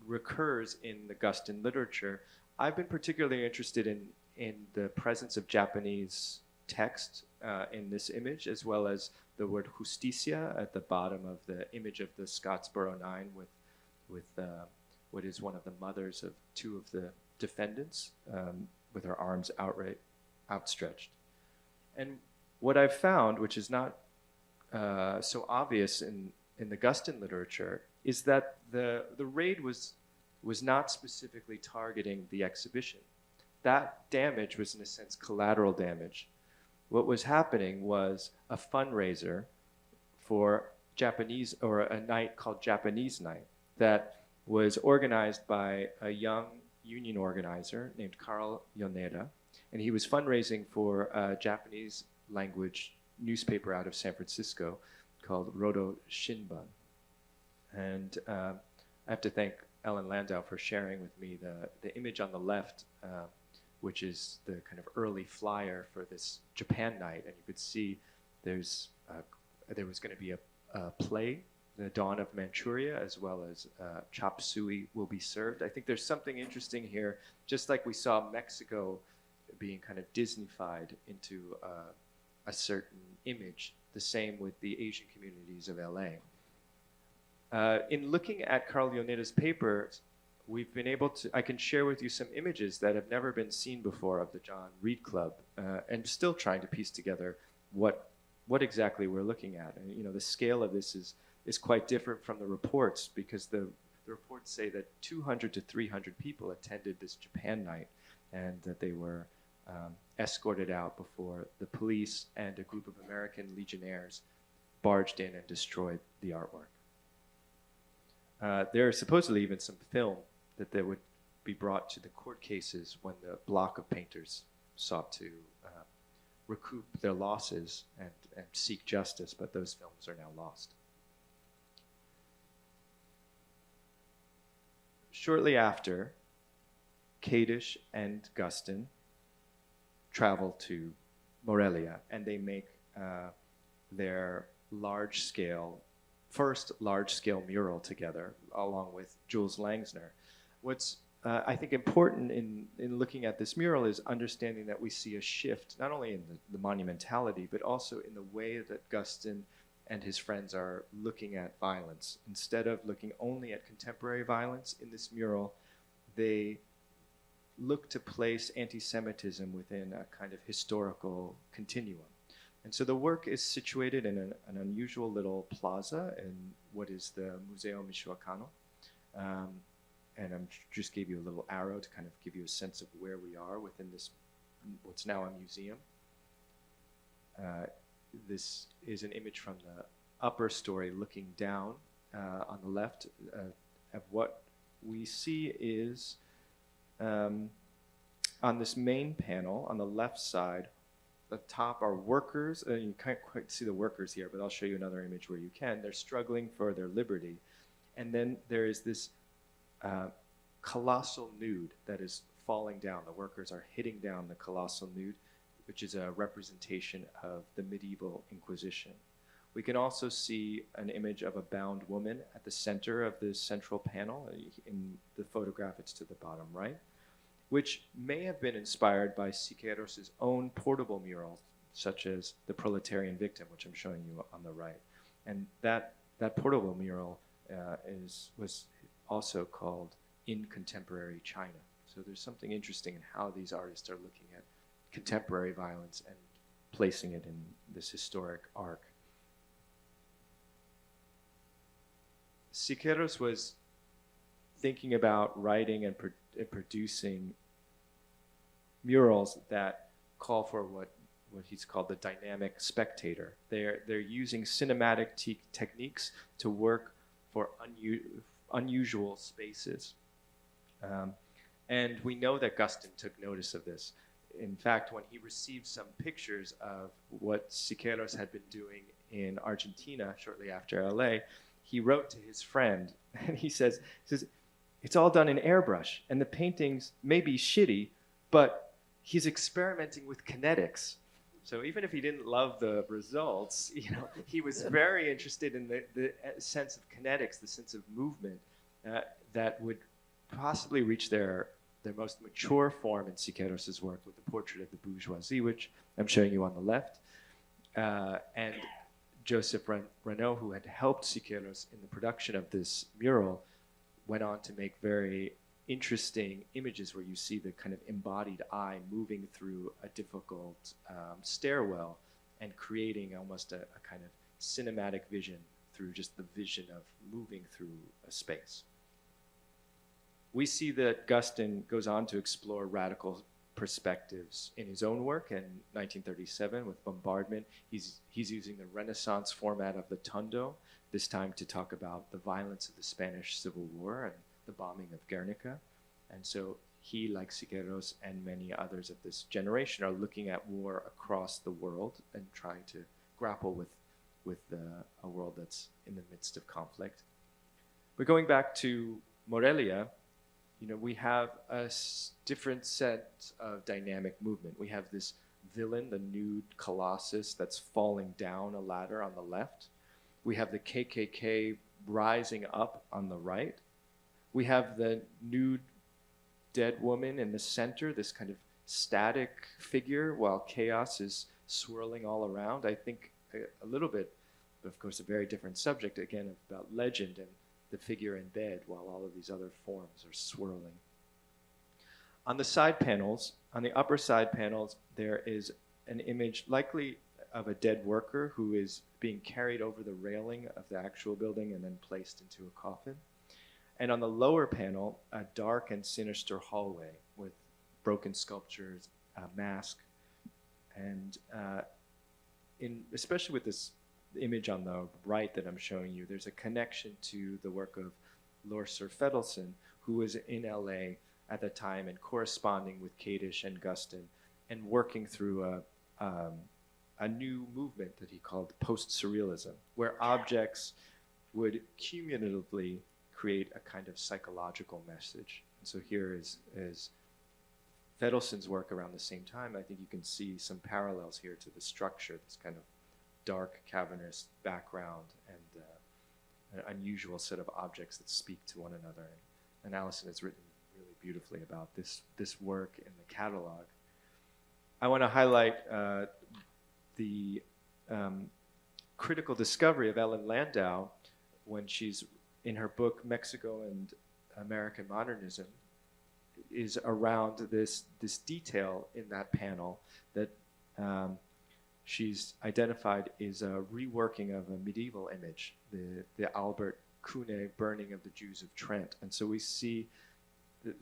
recurs in the Guston literature. I've been particularly interested in the presence of Japanese text in this image, as well as the word justicia at the bottom of the image of the Scottsboro Nine with what is one of the mothers of 2 of the defendants with her arms outstretched. And what I've found, which is not so obvious in the Guston literature, is that the raid was not specifically targeting the exhibition. That damage was, in a sense, collateral damage. What was happening was a fundraiser for Japanese, or a night called Japanese Night, that was organized by a young union organizer named Carl Yoneda, and he was fundraising for a Japanese language newspaper out of San Francisco called Rodo Shinbun. And I have to thank Ellen Landau for sharing with me the image on the left, which is the kind of early flyer for this Japan night. And you could see there was going to be a play, The Dawn of Manchuria, as well as chop suey will be served. I think there's something interesting here, just like we saw Mexico being kind of Disneyfied into a certain image, the same with the Asian communities of LA. In looking at Carl Yoneda's papers, we've been able to, I can share with you some images that have never been seen before of the John Reed Club, and still trying to piece together what exactly we're looking at. And the scale of this is quite different from the reports, because the reports say that 200 to 300 people attended this Japan night, and that they were escorted out before the police and a group of American legionnaires barged in and destroyed the artwork. There is supposedly even some film that would be brought to the court cases when the block of painters sought to recoup their losses and seek justice, but those films are now lost. Shortly after, Kadish and Guston travel to Morelia, and they make their large-scale first large-scale mural together, along with Jules Langsner. What's I think important in looking at this mural is understanding that we see a shift, not only in the monumentality, but also in the way that Guston and his friends are looking at violence. Instead of looking only at contemporary violence in this mural, they look to place anti-Semitism within a kind of historical continuum. And so the work is situated in an unusual little plaza in what is the Museo Michoacano. And I just gave you a little arrow to kind of give you a sense of where we are within this, what's now a museum. This is an image from the upper story looking down on the left. Of what we see is on this main panel on the left side, the top are workers. You can't quite see the workers here, but I'll show you another image where you can. They're struggling for their liberty. And then there is this colossal nude that is falling down. The workers are hitting down the colossal nude, which is a representation of the medieval Inquisition. We can also see an image of a bound woman at the center of the central panel. In the photograph, it's to the bottom right, which may have been inspired by Siqueiros' own portable murals, such as The Proletarian Victim, which I'm showing you on the right. And that portable mural was also called In Contemporary China. So there's something interesting in how these artists are looking at contemporary violence and placing it in this historic arc. Siqueiros was thinking about writing and producing murals that call for what he's called the dynamic spectator. They're using cinematic techniques to work for unusual spaces. And we know that Guston took notice of this. In fact, when he received some pictures of what Siqueiros had been doing in Argentina shortly after LA, he wrote to his friend, and he says, it's all done in airbrush, and the paintings may be shitty, but he's experimenting with kinetics. So even if he didn't love the results, he was very interested in the sense of kinetics, the sense of movement that would possibly reach their most mature form in Siqueiros' work with the portrait of the bourgeoisie, which I'm showing you on the left. And Joseph Renaud, who had helped Siqueiros in the production of this mural, went on to make very interesting images where you see the kind of embodied eye moving through a difficult stairwell and creating almost a kind of cinematic vision through just the vision of moving through a space. We see that Guston goes on to explore radical perspectives in his own work. In 1937, with Bombardment, he's using the Renaissance format of the tondo, this time to talk about the violence of the Spanish Civil War and the bombing of Guernica. And so he, like Siqueiros and many others of this generation, are looking at war across the world and trying to grapple with a world that's in the midst of conflict. But going back to Morelia, we have a different set of dynamic movement. We have this villain, the nude colossus that's falling down a ladder on the left. We have the KKK rising up on the right. We have the nude dead woman in the center, this kind of static figure while chaos is swirling all around. I think a little bit, but of course a very different subject, again, about legend and the figure in bed while all of these other forms are swirling. On the side panels, on the upper side panels, there is an image likely of a dead worker who is being carried over the railing of the actual building and then placed into a coffin. And on the lower panel, a dark and sinister hallway with broken sculptures, a mask, and especially with this image on the right that I'm showing you, there's a connection to the work of Lorser Feddelson, who was in LA at the time and corresponding with Kadish and Guston and working through a new movement that he called post-surrealism, where objects would cumulatively create a kind of psychological message. And so here is Fedelson's work around the same time. I think you can see some parallels here to the structure, this kind of dark, cavernous background and an unusual set of objects that speak to one another. And Allison has written really beautifully about this work in the catalog. I want to highlight the critical discovery of Ellen Landau when she's in her book Mexico and American Modernism is around this detail in that panel that she's identified is a reworking of a medieval image, the Albert Kuhne burning of the Jews of Trent. And so we see,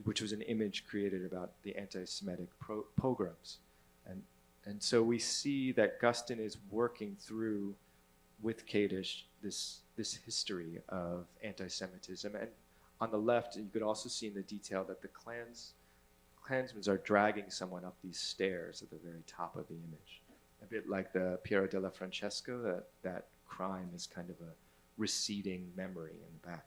which was an image created about the anti-Semitic pogroms. And so we see that Guston is working through, with Kadish, this history of anti-Semitism. And on the left, you could also see in the detail that the Klansmen are dragging someone up these stairs at the very top of the image. A bit like the Piero della Francesco, that crime is kind of a receding memory in the back.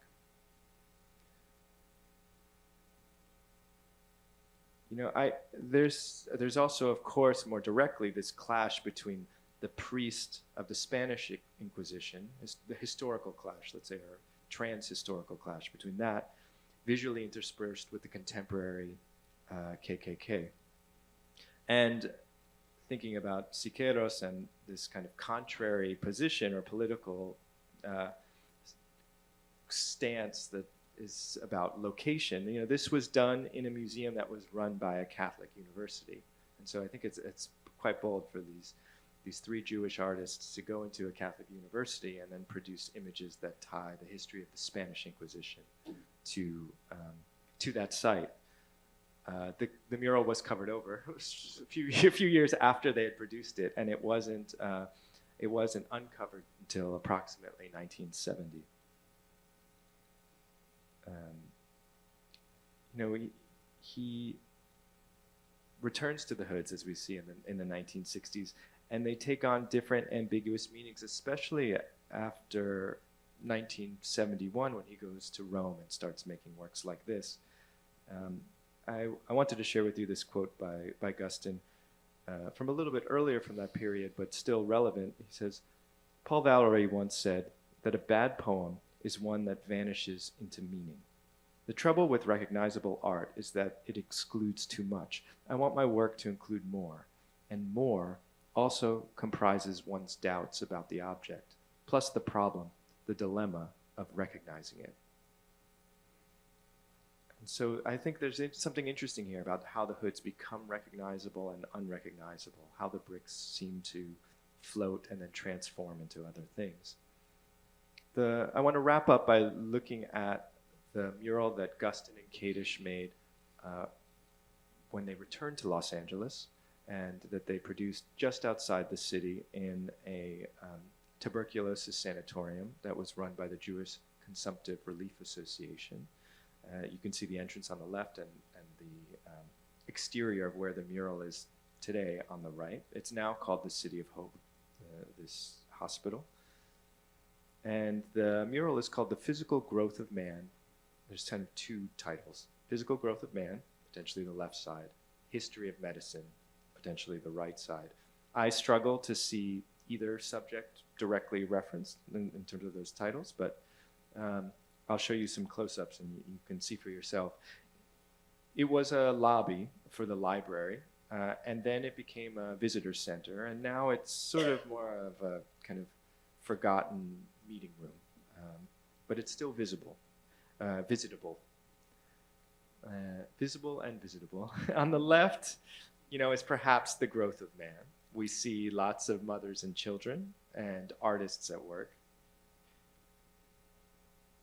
You know, there's also, of course, more directly, this clash between the priest of the Spanish Inquisition, the historical clash, let's say, or trans-historical clash between that, visually interspersed with the contemporary KKK. And thinking about Siqueiros and this kind of contrary position or political stance that is about location. You know, this was done in a museum that was run by a Catholic university. And so I think it's quite bold for these three Jewish artists to go into a Catholic university and then produce images that tie the history of the Spanish Inquisition to that site. The mural was covered over a few years after they had produced it, and it wasn't uncovered until approximately 1970. You know, he returns to the hoods, as we see in the 1960s, and they take on different ambiguous meanings, especially after 1971 when he goes to Rome and starts making works like this. I wanted to share with you this quote by Guston from a little bit earlier from that period, but still relevant. He says, Paul Valery once said that a bad poem is one that vanishes into meaning. The trouble with recognizable art is that it excludes too much. I want my work to include more, and more also comprises one's doubts about the object, plus the problem, the dilemma of recognizing it. And so I think there's something interesting here about how the hoods become recognizable and unrecognizable, how the bricks seem to float and then transform into other things. I want to wrap up by looking at the mural that Guston and Kadish made when they returned to Los Angeles, and that they produced just outside the city in a tuberculosis sanatorium that was run by the Jewish Consumptive Relief Association. You can see the entrance on the left and the exterior of where the mural is today on the right. It's now called the City of Hope, this hospital. And the mural is called The Physical Growth of Man. There's kind of two titles. Physical Growth of Man, potentially the left side. History of Medicine, potentially the right side. I struggle to see either subject directly referenced in terms of those titles, but I'll show you some close-ups and you can see for yourself. It was a lobby for the library, and then it became a visitor center, and now it's sort of more of a kind of forgotten meeting room, but it's still visitable. Visible and visitable. On the left, you know, is perhaps the growth of man. We see lots of mothers and children and artists at work.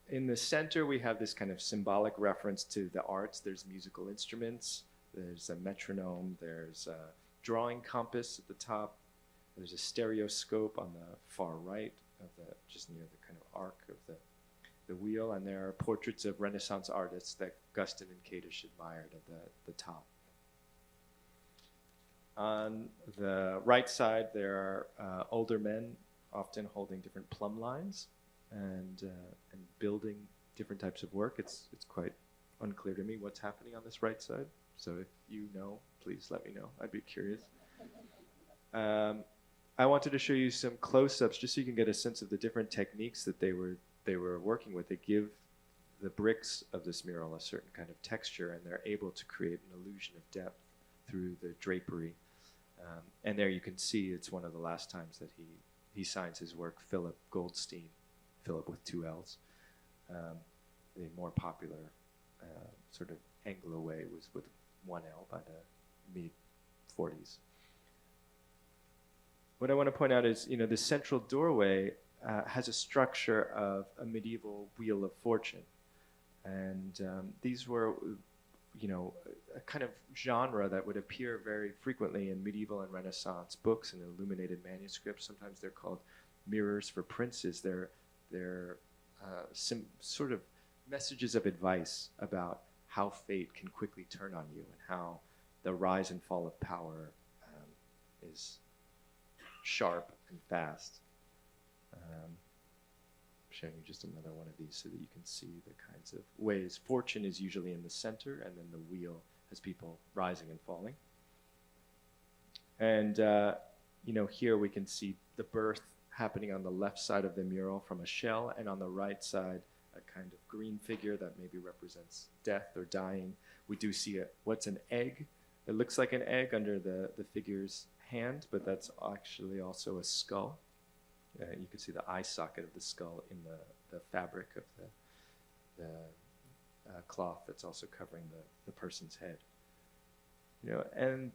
In the center, we have this kind of symbolic reference to the arts. There's musical instruments, there's a metronome, there's a drawing compass at the top, there's a stereoscope on the far right, just near the kind of arc of the wheel, and there are portraits of Renaissance artists that Guston and Kadish admired at the top. On the right side, there are older men, often holding different plumb lines and building different types of work. It's quite unclear to me what's happening on this right side. So if you know, please let me know. I'd be curious. I wanted to show you some close-ups just so you can get a sense of the different techniques that they were working with, they give the bricks of this mural a certain kind of texture, and they're able to create an illusion of depth through the drapery. And there you can see it's one of the last times that he signs his work, Philip Goldstein, Philip with two L's. The more popular sort of Anglo way was with one L by the mid-40s. What I want to point out is, the central doorway has a structure of a medieval wheel of fortune. And these were, a kind of genre that would appear very frequently in medieval and Renaissance books and illuminated manuscripts. Sometimes they're called mirrors for princes. They're some sort of messages of advice about how fate can quickly turn on you and how the rise and fall of power is sharp and fast. I'm showing you just another one of these so that you can see the kinds of ways. Fortune is usually in the center, and then the wheel has people rising and falling. And, here we can see the birth happening on the left side of the mural from a shell, and on the right side, a kind of green figure that maybe represents death or dying. We do see what's an egg. It looks like an egg under the figure's hand, but that's actually also a skull. You can see the eye socket of the skull in the fabric of the cloth that's also covering the person's head. And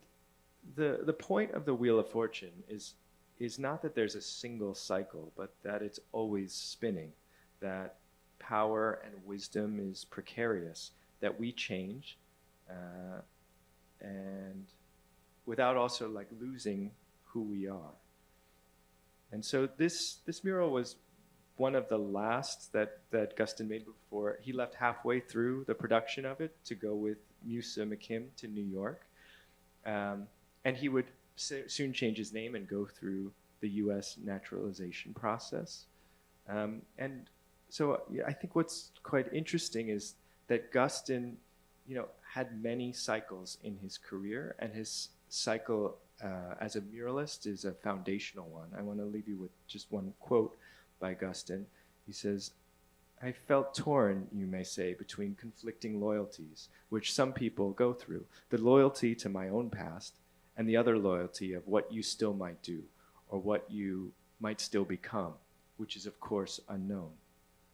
the point of the Wheel of Fortune is not that there's a single cycle, but that it's always spinning, that power and wisdom is precarious, that we change, and without also losing who we are. And so this mural was one of the last that Guston made before he left halfway through the production of it to go with Musa McKim to New York. And he would soon change his name and go through the U.S. naturalization process. And so I think what's quite interesting is that Guston, had many cycles in his career, and his cycle as a muralist is a foundational one. I want to leave you with just one quote by Guston. He says, "I felt torn, you may say, between conflicting loyalties, which some people go through, the loyalty to my own past and the other loyalty of what you still might do or what you might still become, which is of course unknown.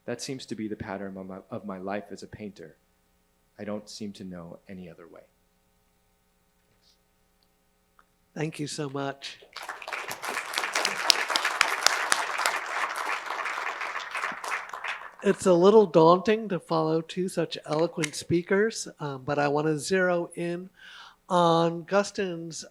That seems to be the pattern of my life as a painter. I don't seem to know any other way." Thank you so much. It's a little daunting to follow two such eloquent speakers, but I want to zero in on Guston's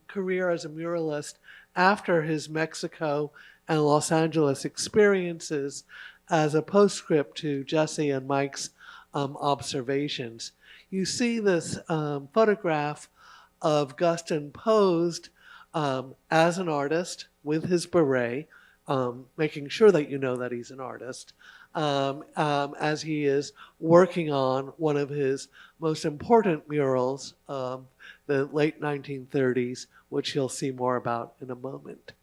career as a muralist after his Mexico and Los Angeles experiences as a postscript to Jesse and Mike's observations. You see this photograph of Guston posed as an artist with his beret, making sure that you know that he's an artist, as he is working on one of his most important murals of the late 1930s, which you'll see more about in a moment.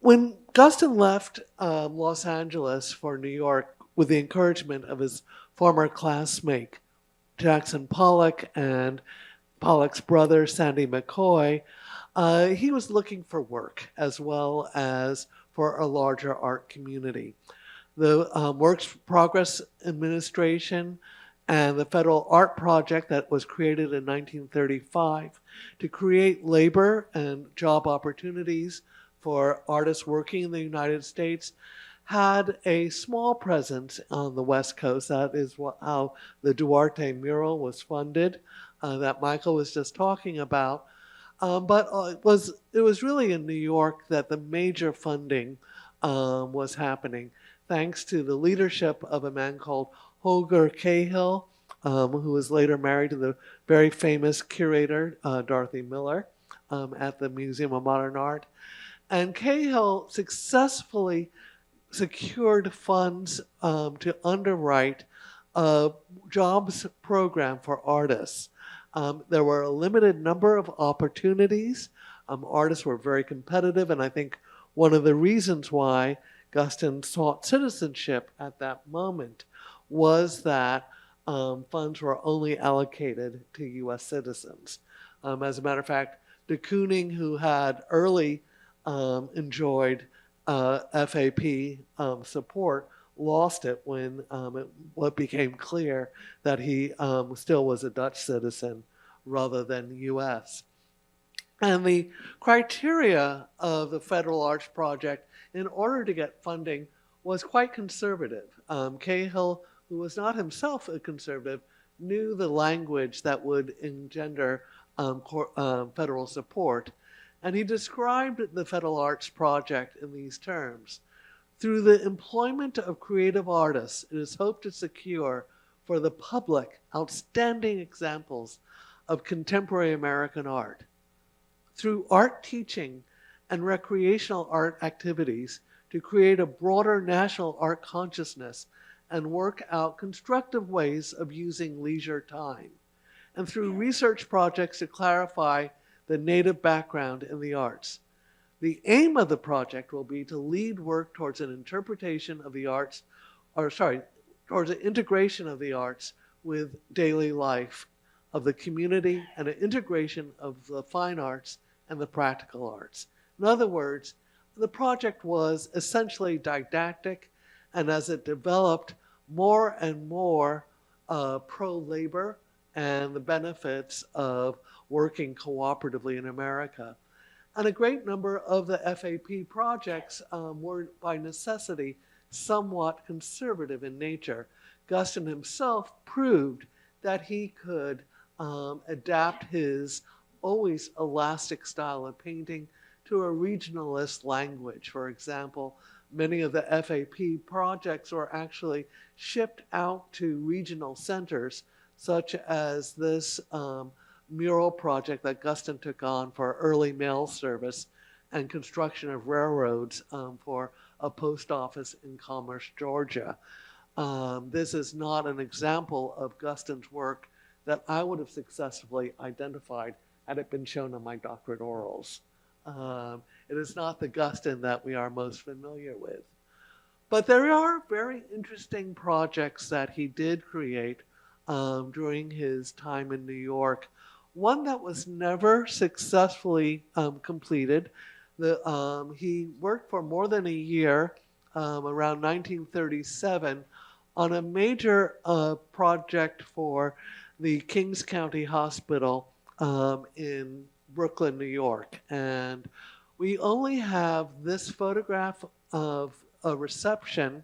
When Guston left Los Angeles for New York with the encouragement of his former classmate, Jackson Pollock, and Pollock's brother, Sandy McCoy, he was looking for work as well as for a larger art community. The Works Progress Administration and the Federal Art Project that was created in 1935 to create labor and job opportunities for artists working in the United States had a small presence on the West Coast. That is how the Duarte mural was funded, that Michael was just talking about. But it was really in New York that the major funding was happening, thanks to the leadership of a man called Holger Cahill, who was later married to the very famous curator, Dorothy Miller, at the Museum of Modern Art. And Cahill successfully secured funds to underwrite a jobs program for artists. There were a limited number of opportunities. Artists were very competitive, and I think one of the reasons why Guston sought citizenship at that moment was that funds were only allocated to U.S. citizens. As a matter of fact, de Kooning, who had early enjoyed FAP support, lost it when it became clear that he still was a Dutch citizen rather than U.S. And the criteria of the Federal Arts Project in order to get funding was quite conservative. Cahill, who was not himself a conservative, knew the language that would engender federal support. And he described the Federal Arts Project in these terms. Through the employment of creative artists, it is hoped to secure for the public outstanding examples of contemporary American art. Through art teaching and recreational art activities to create a broader national art consciousness and work out constructive ways of using leisure time. And through research projects to clarify the native background in the arts. The aim of the project will be to lead work towards an interpretation of the arts, towards an integration of the arts with daily life of the community and an integration of the fine arts and the practical arts. In other words, the project was essentially didactic, and as it developed more and more pro-labor and the benefits of working cooperatively in America. And a great number of the FAP projects were by necessity somewhat conservative in nature. Guston himself proved that he could adapt his always elastic style of painting to a regionalist language. For example, many of the FAP projects were actually shipped out to regional centers, such as this mural project that Guston took on for early mail service and construction of railroads for a post office in Commerce, Georgia. This is not an example of Guston's work that I would have successfully identified had it been shown on my doctorate orals. It is not the Guston that we are most familiar with. But there are very interesting projects that he did create during his time in New York. One that was never successfully completed. He worked for more than a year, around 1937, on a major project for the Kings County Hospital in Brooklyn, New York. And we only have this photograph of a reception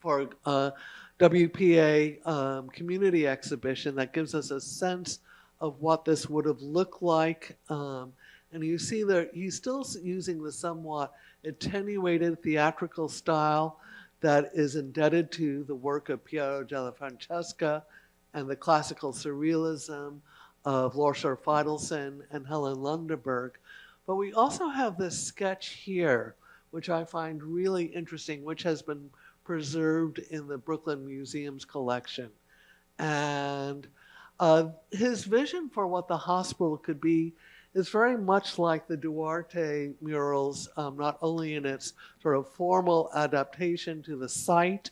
for a WPA community exhibition that gives us a sense of what this would have looked like. And you see that he's still using the somewhat attenuated theatrical style that is indebted to the work of Piero della Francesca and the classical surrealism of Lothar Feidelson and Helen Lundeberg. But we also have this sketch here, which I find really interesting, which has been preserved in the Brooklyn Museum's collection. And his vision for what the hospital could be is very much like the Duarte murals, not only in its sort of formal adaptation to the site,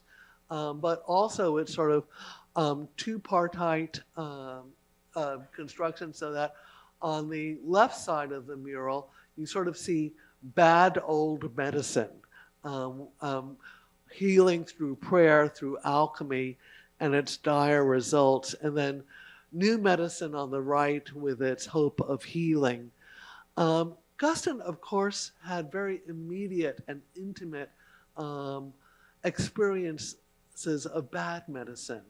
but also its sort of two-partite construction, so that on the left side of the mural, you sort of see bad old medicine, healing through prayer, through alchemy, and its dire results, and then new medicine on the right with its hope of healing. Guston, of course, had very immediate and intimate experiences of bad medicine.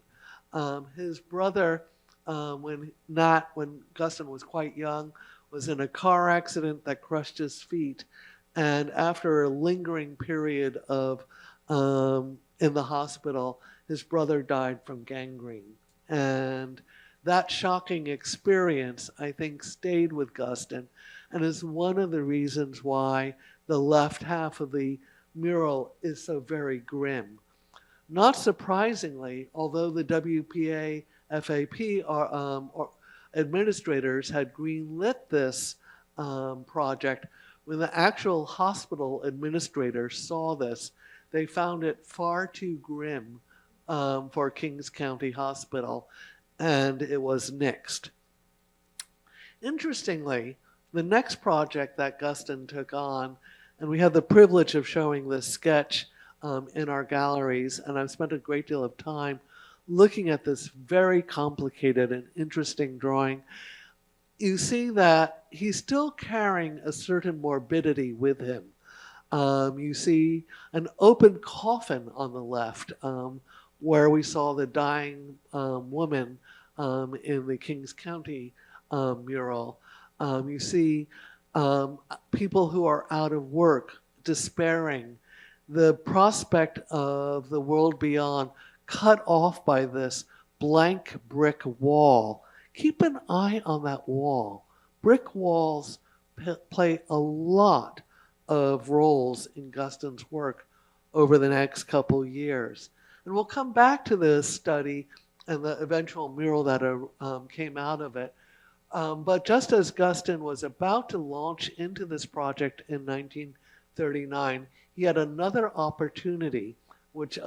His brother, when Guston was quite young, was in a car accident that crushed his feet, and after a lingering period of in the hospital, his brother died from gangrene. And that shocking experience, I think, stayed with Guston and is one of the reasons why the left half of the mural is so very grim. Not surprisingly, although the WPA FAP or administrators had greenlit this project, When the actual hospital administrators saw this, they found it far too grim for Kings County Hospital, and it was nixed. Interestingly, the next project that Guston took on, and we had the privilege of showing this sketch in our galleries, and I've spent a great deal of time looking at this very complicated and interesting drawing. You see that he's still carrying a certain morbidity with him. You see an open coffin on the left, where we saw the dying woman in the Kings County mural. You see people who are out of work, despairing, the prospect of the world beyond cut off by this blank brick wall. Keep an eye on that wall. Brick walls play a lot of roles in Guston's work over the next couple years. And we'll come back to this study and the eventual mural that came out of it. But just as Guston was about to launch into this project in 1939, he had another opportunity which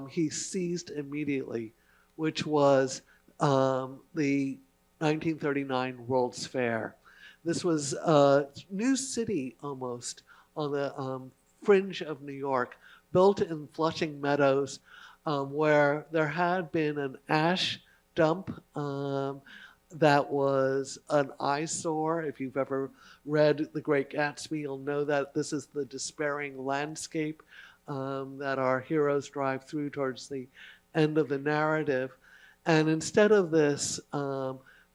he seized immediately, which was the 1939 World's Fair. This was a new city almost on the fringe of New York, built in Flushing Meadows, where there had been an ash dump that was an eyesore. If you've ever read The Great Gatsby, you'll know that this is the despairing landscape that our heroes drive through towards the end of the narrative. And instead of this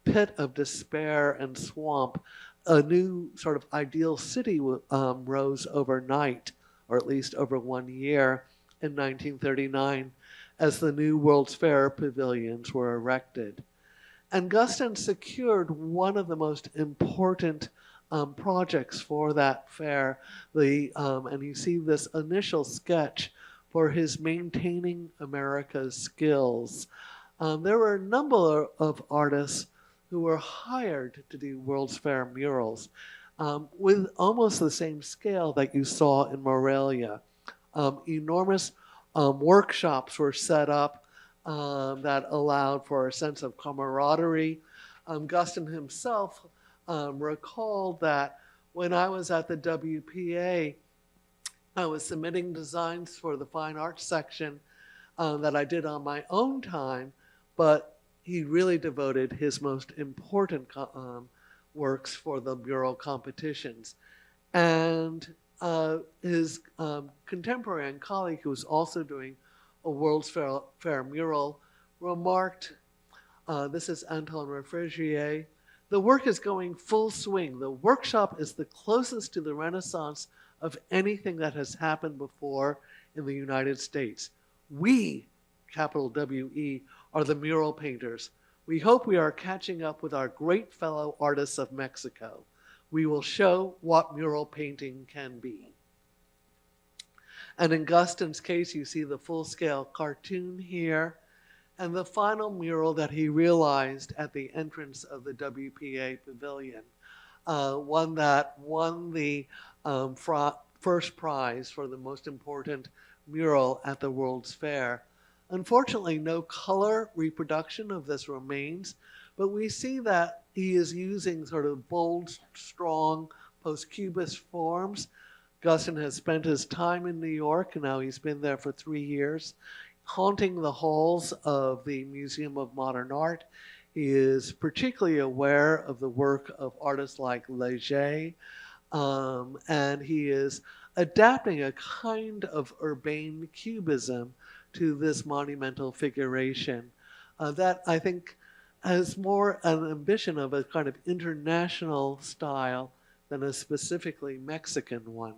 pit of despair and swamp, a new sort of ideal city rose overnight, or at least over 1 year in 1939, as the new World's Fair pavilions were erected. And Guston secured one of the most important projects for that fair. And you see this initial sketch for his Maintaining America's Skills. There were a number of artists who were hired to do World's Fair murals with almost the same scale that you saw in Morelia. Enormous workshops were set up that allowed for a sense of camaraderie. Guston himself recalled that when I was at the WPA, I was submitting designs for the fine arts section that I did on my own time, but he really devoted his most important works for the mural competitions. And his contemporary and colleague, who was also doing a World's Fair mural, remarked, this is Anton Refrigier, the work is going full swing. The workshop is the closest to the Renaissance of anything that has happened before in the United States. We, capital W-E, are the mural painters. We hope we are catching up with our great fellow artists of Mexico. We will show what mural painting can be. And in Guston's case, you see the full-scale cartoon here, and the final mural that he realized at the entrance of the WPA pavilion, one that won the first prize for the most important mural at the World's Fair. Unfortunately, no color reproduction of this remains, but we see that he is using sort of bold, strong, post-cubist forms. Guston has spent his time in New York, and now he's been there for 3 years, haunting the halls of the Museum of Modern Art. He is particularly aware of the work of artists like Leger, and he is adapting a kind of urbane cubism to this monumental figuration that I think has more an ambition of a kind of international style than a specifically Mexican one.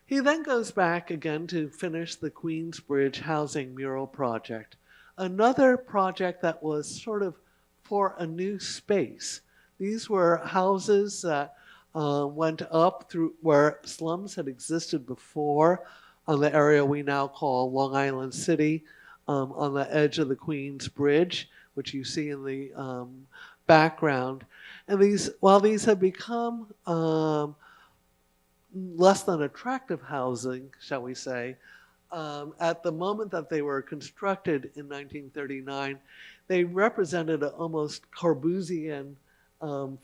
He then goes back again to finish the Queensbridge housing mural project, another project that was sort of for a new space. These were houses that went up through where slums had existed before on the area we now call Long Island City, on the edge of the Queens Bridge, which you see in the background. And while these have become less than attractive housing, shall we say. At the moment that they were constructed in 1939, they represented an almost Corbusian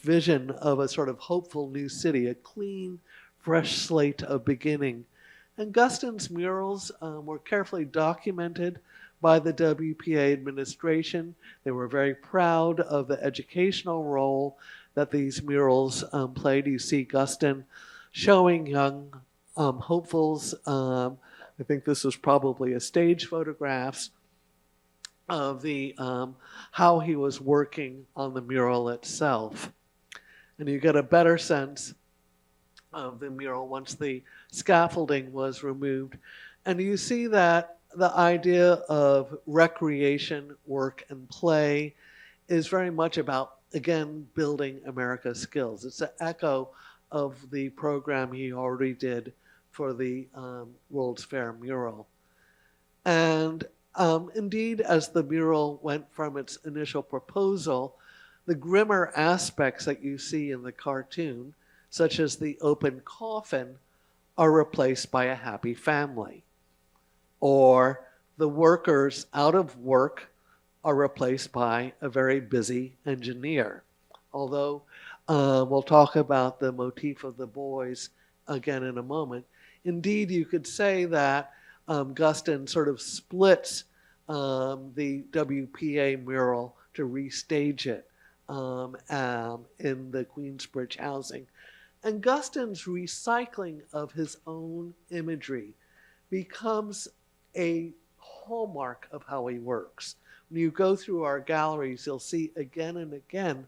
vision of a sort of hopeful new city, a clean, fresh slate of beginning. And Guston's murals were carefully documented by the WPA administration. They were very proud of the educational role that these murals played. You see Guston showing young hopefuls. I think this was probably a stage photographs of the how he was working on the mural itself. And you get a better sense of the mural once the scaffolding was removed. And you see that the idea of recreation, work, and play is very much about, again, building America's skills. It's an echo of the program he already did for the World's Fair mural. And indeed, as the mural went from its initial proposal, the grimmer aspects that you see in the cartoon, such as the open coffin, are replaced by a happy family. Or the workers out of work are replaced by a very busy engineer. Although we'll talk about the motif of the boys again in a moment. Indeed, you could say that Guston sort of splits the WPA mural to restage it in the Queensbridge housing. And Guston's recycling of his own imagery becomes a hallmark of how he works. When you go through our galleries, you'll see again and again,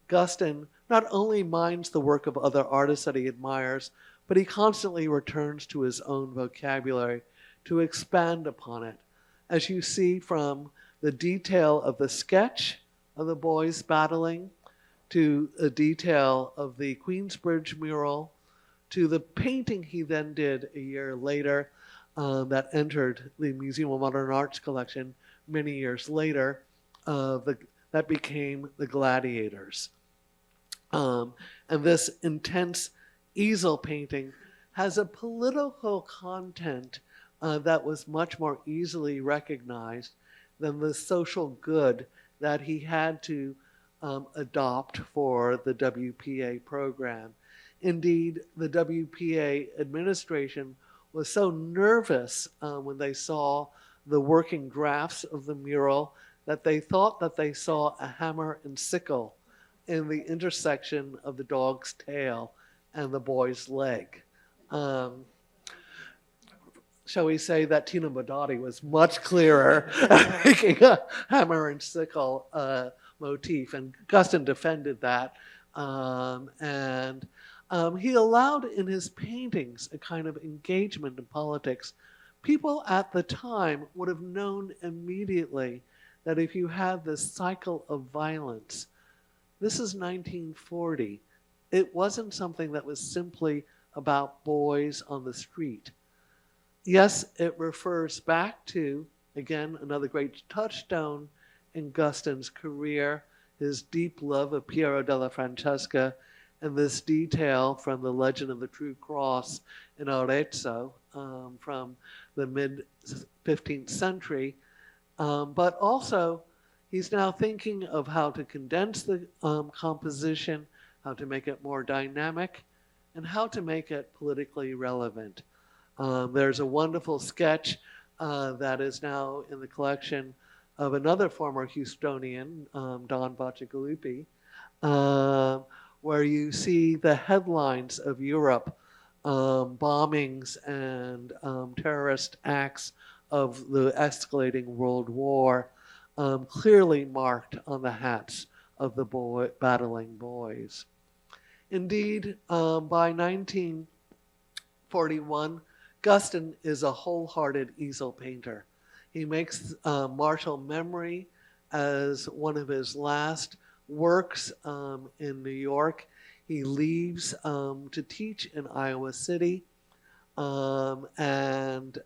Guston not only minds the work of other artists that he admires, but he constantly returns to his own vocabulary to expand upon it. As you see from the detail of the sketch of the boys battling, to the detail of the Queensbridge mural, to the painting he then did a year later that entered the Museum of Modern Art's collection many years later, that became the Gladiators. And this intense easel painting has a political content that was much more easily recognized than the social good that he had to adopt for the WPA program. Indeed, the WPA administration was so nervous when they saw the working drafts of the mural that they thought that they saw a hammer and sickle in the intersection of the dog's tail and the boy's leg. Shall we say that Tina Modotti was much clearer at making a hammer and sickle motif, and Guston defended that. And he allowed in his paintings a kind of engagement in politics. People at the time would have known immediately that if you had this cycle of violence, this is 1940, it wasn't something that was simply about boys on the street. Yes, it refers back to, again, another great touchstone in Guston's career, his deep love of Piero della Francesca, and this detail from the Legend of the True Cross in Arezzo from the mid-15th century. But also, he's now thinking of how to condense the composition, how to make it more dynamic, and how to make it politically relevant. There's a wonderful sketch that is now in the collection of another former Houstonian, Don Bacigalupi, where you see the headlines of Europe, bombings and terrorist acts of the escalating World War, clearly marked on the hats of the battling boys. Indeed, by 1941, Guston is a wholehearted easel painter. He makes Martial Memory as one of his last works in New York. He leaves to teach in Iowa City and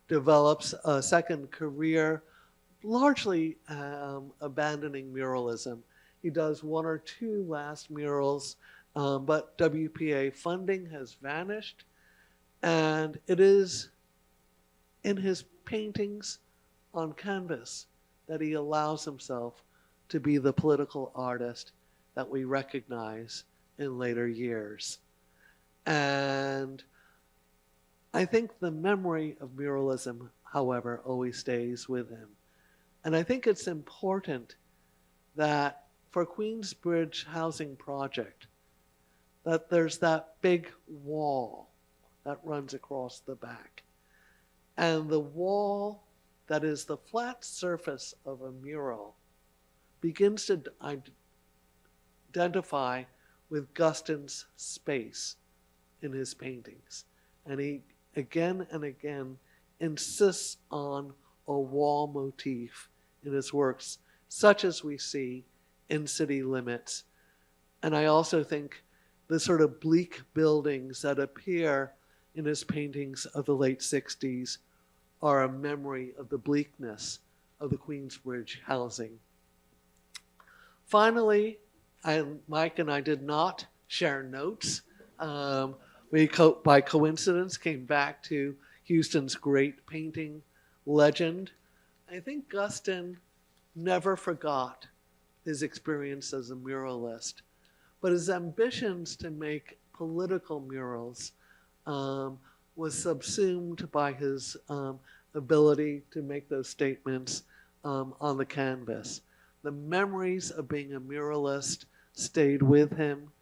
develops a second career, largely abandoning muralism. He does one or two last murals but WPA funding has vanished, and it is in his paintings on canvas that he allows himself to be the political artist that we recognize in later years. And I think the memory of muralism, however, always stays with him. And I think it's important that for Queensbridge Housing Project, that there's that big wall that runs across the back. And the wall that is the flat surface of a mural begins to identify with Guston's space in his paintings. And he again and again insists on a wall motif in his works, such as we see in City Limits. And I also think the sort of bleak buildings that appear in his paintings of the late 60s are a memory of the bleakness of the Queensbridge housing. Finally, Mike and I did not share notes. We, by coincidence, came back to Houston's great painting legend. I think Guston never forgot his experience as a muralist, but his ambitions to make political murals was subsumed by his ability to make those statements on the canvas. The memories of being a muralist stayed with him,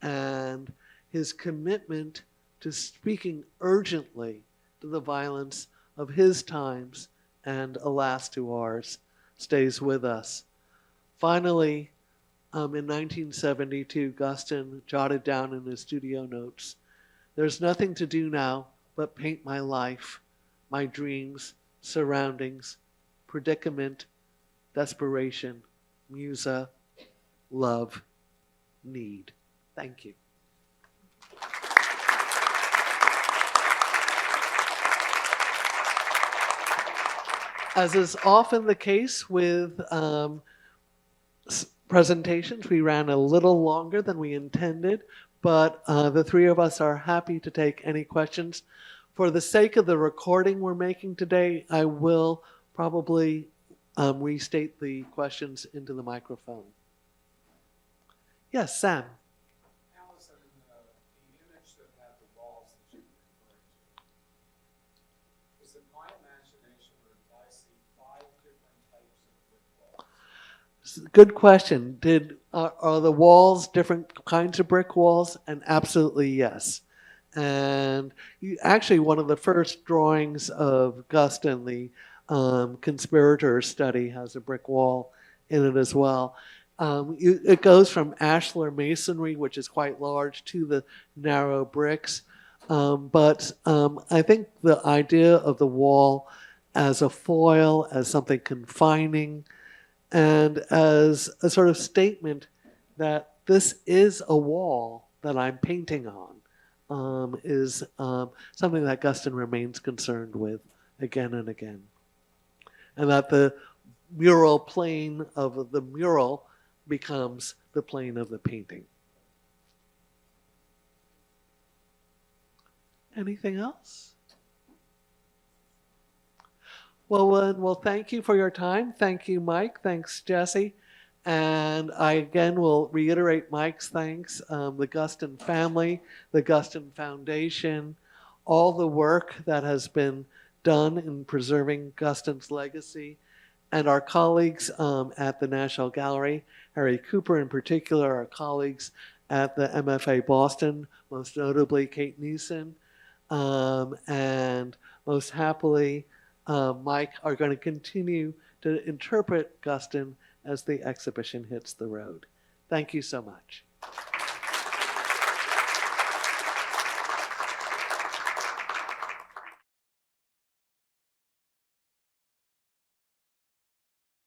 and his commitment to speaking urgently to the violence of his times and, alas, to ours, stays with us. Finally, in 1972, Guston jotted down in his studio notes, "There's nothing to do now but paint my life, my dreams, surroundings, predicament, desperation, musa, love, need." Thank you. As is often the case with presentations, we ran a little longer than we intended, but the three of us are happy to take any questions. For the sake of the recording we're making today, I will probably restate the questions into the microphone. Yes, Sam. Allison, the image that had the walls that you were referring to, was it my imagination or did I see 5 different types of brick walls? Good question. Are the walls different kinds of brick walls? And absolutely yes. And actually, one of the first drawings of Guston, the conspirator study, has a brick wall in it as well. It goes from ashlar masonry, which is quite large, to the narrow bricks. But I think the idea of the wall as a foil, as something confining, and as a sort of statement that this is a wall that I'm painting on, is something that Guston remains concerned with again and again. And that the mural plane of the mural becomes the plane of the painting. Anything else? Well, thank you for your time. Thank you, Mike. Thanks, Jesse. And I again will reiterate Mike's thanks, the Guston family, the Guston Foundation, all the work that has been done in preserving Guston's legacy, and our colleagues at the National Gallery, Harry Cooper in particular, our colleagues at the MFA Boston, most notably Kate Neeson, and most happily Mike, are going to continue to interpret Guston as the exhibition hits the road. Thank you so much.